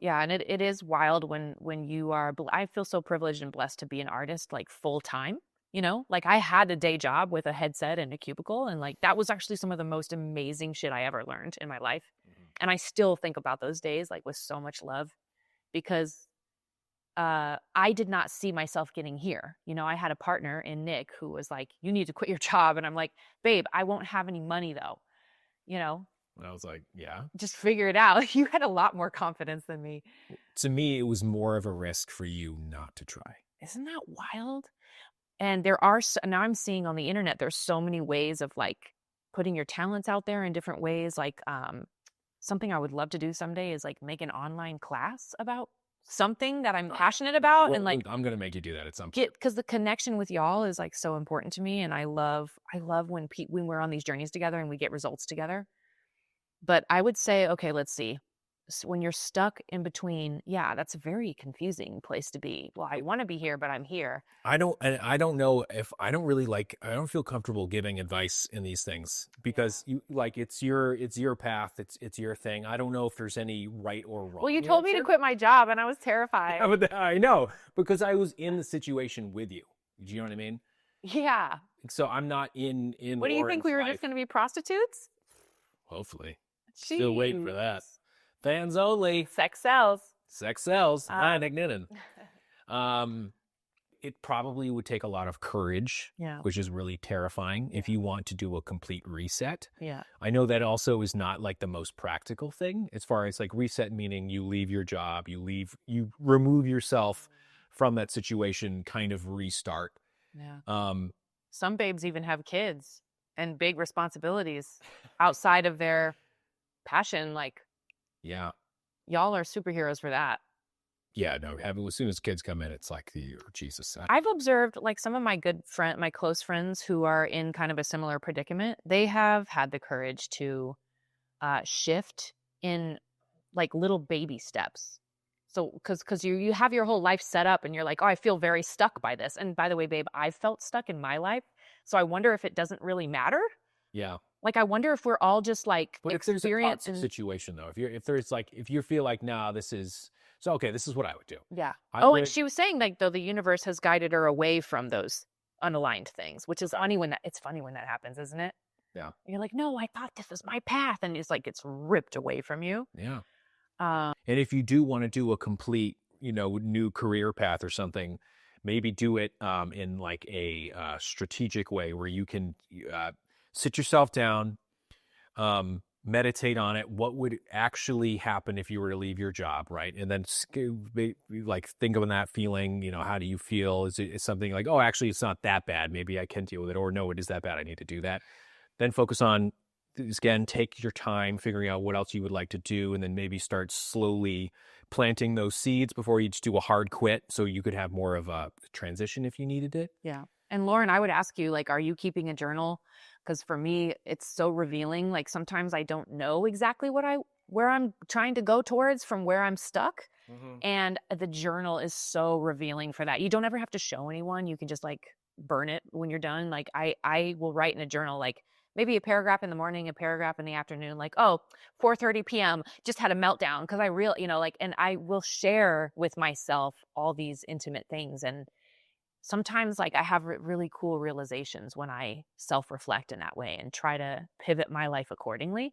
[SPEAKER 2] Yeah, and it is wild when you are I feel so privileged and blessed to be an artist like full time, you know? Like I had a day job with a headset and a cubicle and like that was actually some of the most amazing shit I ever learned in my life. And I still think about those days like with so much love because I did not see myself getting here. You know, I had a partner in Nick who was like, "You need to quit your job." And I'm like, "Babe, I won't have any money though." You know?
[SPEAKER 3] And I was like, yeah.
[SPEAKER 2] Just figure it out. You had a lot more confidence than me.
[SPEAKER 3] To me, it was more of a risk for you not to try.
[SPEAKER 2] Isn't that wild? And now I'm seeing on the internet, there's so many ways of like putting your talents out there in different ways. Like, something I would love to do someday is like make an online class about something that I'm passionate about.
[SPEAKER 3] Well,
[SPEAKER 2] and like,
[SPEAKER 3] I'm going to make you do that at some point.
[SPEAKER 2] Because the connection with y'all is like so important to me. And I love when we're on these journeys together and we get results together. But I would say, okay, let's see. So when you're stuck in between, yeah, that's a very confusing place to be. Well, I want to be here, but I'm here.
[SPEAKER 3] I don't know if I don't feel comfortable giving advice in these things because you like it's your path, it's your thing. I don't know if there's any right or wrong.
[SPEAKER 2] Well, you told me to quit my job and I was terrified.
[SPEAKER 3] Yeah, but I know because I was in the situation with you. Do you know what I mean?
[SPEAKER 2] Yeah.
[SPEAKER 3] So I'm not in.
[SPEAKER 2] What do you think? We were just going to be prostitutes?
[SPEAKER 3] Hopefully.
[SPEAKER 2] Jeez.
[SPEAKER 3] Still waiting for that. Fans only.
[SPEAKER 2] Sex sells.
[SPEAKER 3] Sex sells. Hi, Nick Ninnon. It probably would take a lot of courage, which is really terrifying if you want to do a complete reset.
[SPEAKER 2] Yeah.
[SPEAKER 3] I know that also is not like the most practical thing as far as like reset, meaning you leave your job, you remove yourself from that situation, kind of restart.
[SPEAKER 2] Yeah. Some babes even have kids and big responsibilities outside of their passion. Like,
[SPEAKER 3] yeah,
[SPEAKER 2] y'all are superheroes for that.
[SPEAKER 3] Yeah, no, as soon as kids come in, it's like Jesus.
[SPEAKER 2] I've observed like some of my my close friends who are in kind of a similar predicament. They have had the courage to shift in like little baby steps. So, because you have your whole life set up and you're like, oh, I feel very stuck by this. And by the way, babe, I've felt stuck in my life. So I wonder if it doesn't really matter.
[SPEAKER 3] Yeah.
[SPEAKER 2] Like, I wonder if we're all just like
[SPEAKER 3] but if there's a toxic situation though, if you feel like, nah, this is okay, this is what I would do.
[SPEAKER 2] Yeah. And she was saying like, though, the universe has guided her away from those unaligned things, which is funny it's funny when that happens, isn't it?
[SPEAKER 3] Yeah.
[SPEAKER 2] And you're like, no, I thought this was my path. And it's like, it's ripped away from you.
[SPEAKER 3] Yeah. And if you do want to do a complete, new career path or something, maybe do it in like a strategic way where you can sit yourself down, meditate on it. What would actually happen if you were to leave your job, right? And then like think of that feeling, how do you feel? Is it something like, oh, actually, it's not that bad. Maybe I can deal with it. Or no, it is that bad. I need to do that. Then focus on, again, take your time figuring out what else you would like to do, and then maybe start slowly planting those seeds before you just do a hard quit, so you could have more of a transition if you needed it.
[SPEAKER 2] Yeah. And Lauren, I would ask you, like, are you keeping a journal? Because for me, it's so revealing. Like, sometimes I don't know exactly where I'm trying to go towards from where I'm stuck. Mm-hmm. And the journal is so revealing for that. You don't ever have to show anyone. You can just like burn it when you're done. Like I will write in a journal, like, maybe a paragraph in the morning, a paragraph in the afternoon, like, 4:30 p.m. just had a meltdown because and I will share with myself all these intimate things. And sometimes like I have really cool realizations when I self-reflect in that way and try to pivot my life accordingly.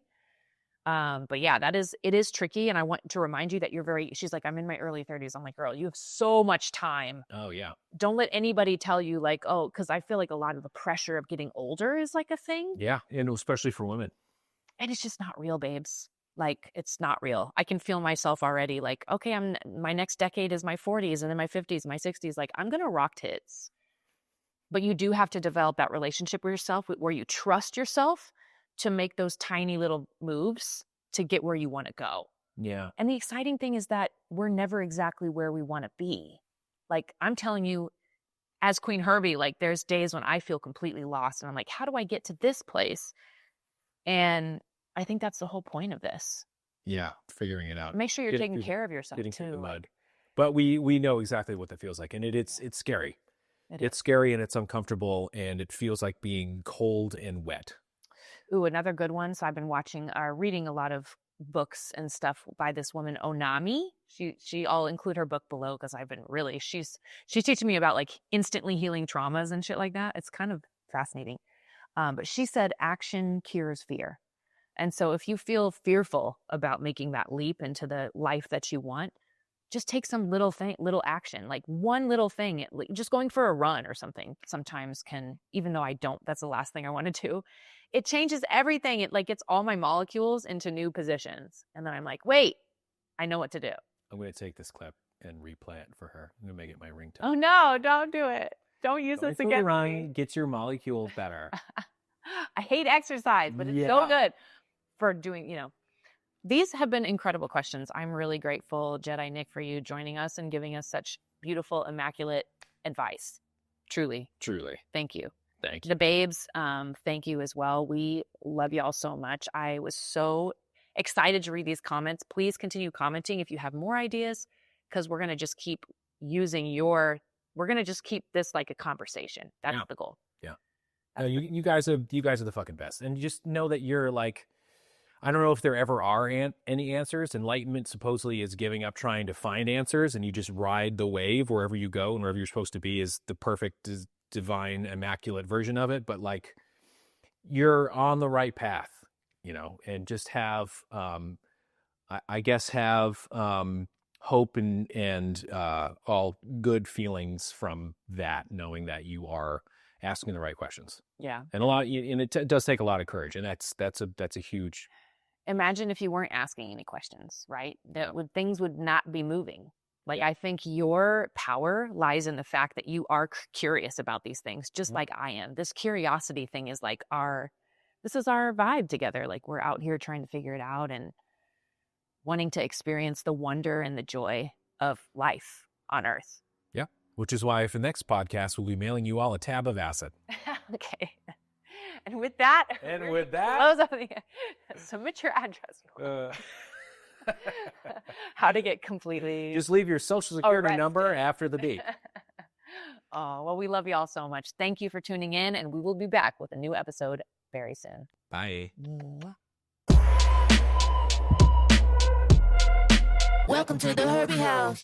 [SPEAKER 2] But yeah, it is tricky. And I want to remind you that she's like, I'm in my early 30s. I'm like, girl, you have so much time.
[SPEAKER 3] Oh yeah.
[SPEAKER 2] Don't let anybody tell you like, because I feel like a lot of the pressure of getting older is like a thing.
[SPEAKER 3] Yeah. And especially for women.
[SPEAKER 2] And it's just not real, babes. Like, it's not real. I can feel myself already like, okay, my next decade is my 40s and then my 50s, my 60s. Like, I'm going to rock tits. But you do have to develop that relationship with yourself where you trust yourself to make those tiny little moves to get where you want to go.
[SPEAKER 3] Yeah.
[SPEAKER 2] And the exciting thing is that we're never exactly where we want to be. Like, I'm telling you, as Queen Herby, like, there's days when I feel completely lost and I'm like, how do I get to this place? And I think that's the whole point of this.
[SPEAKER 3] Yeah. Figuring it out.
[SPEAKER 2] Make sure you're taking care of yourself
[SPEAKER 3] getting
[SPEAKER 2] too.
[SPEAKER 3] Through the mud. But we know exactly what that feels like. And it's scary. It's scary and it's uncomfortable and it feels like being cold and wet.
[SPEAKER 2] Ooh, another good one. So I've been reading a lot of books and stuff by this woman, ONAMI. I'll include her book below because I've been really, she's teaching me about like instantly healing traumas and shit like that. It's kind of fascinating. But she said action cures fear. And so if you feel fearful about making that leap into the life that you want, just take some little action, like one little thing, just going for a run or something sometimes can, even though that's the last thing I want to do. It changes everything. It like gets all my molecules into new positions. And then I'm like, wait, I know what to do.
[SPEAKER 3] I'm going to take this clip and replay it for her. I'm going to make it my ringtone.
[SPEAKER 2] Oh no, don't do it. Don't use this against me.
[SPEAKER 3] Gets your molecules better.
[SPEAKER 2] I hate exercise, but it's so good for doing, These have been incredible questions. I'm really grateful, Jedi Nick, for you joining us and giving us such beautiful, immaculate advice. Truly. Thank you.
[SPEAKER 3] Thank you.
[SPEAKER 2] The babes, thank you as well. We love y'all so much. I was so excited to read these comments. Please continue commenting if you have more ideas, because we're going to just keep we're going to just keep this like a conversation. That's the goal.
[SPEAKER 3] Yeah. No, you guys are the fucking best. And you just know that you're like, I don't know if there ever are any answers. Enlightenment supposedly is giving up trying to find answers, and you just ride the wave wherever you go, and wherever you're supposed to be is the perfect, divine, immaculate version of it. But like, you're on the right path, and just have, hope and all good feelings from that, knowing that you are asking the right questions.
[SPEAKER 2] Yeah.
[SPEAKER 3] And it does take a lot of courage, and that's a huge.
[SPEAKER 2] Imagine if you weren't asking any questions, right? Things would not be moving. Like, I think your power lies in the fact that you are curious about these things, just like I am. This curiosity thing is like this is our vibe together. Like, we're out here trying to figure it out and wanting to experience the wonder and the joy of life on Earth.
[SPEAKER 3] Yeah. Which is why for the next podcast, we'll be mailing you all a tab of acid.
[SPEAKER 2] Okay. And with that, submit your address. How to get completely.
[SPEAKER 3] Just leave your social security number after the beep.
[SPEAKER 2] Oh, well, we love you all so much. Thank you for tuning in, and we will be back with a new episode very soon.
[SPEAKER 3] Bye.
[SPEAKER 1] Welcome to the Herby House.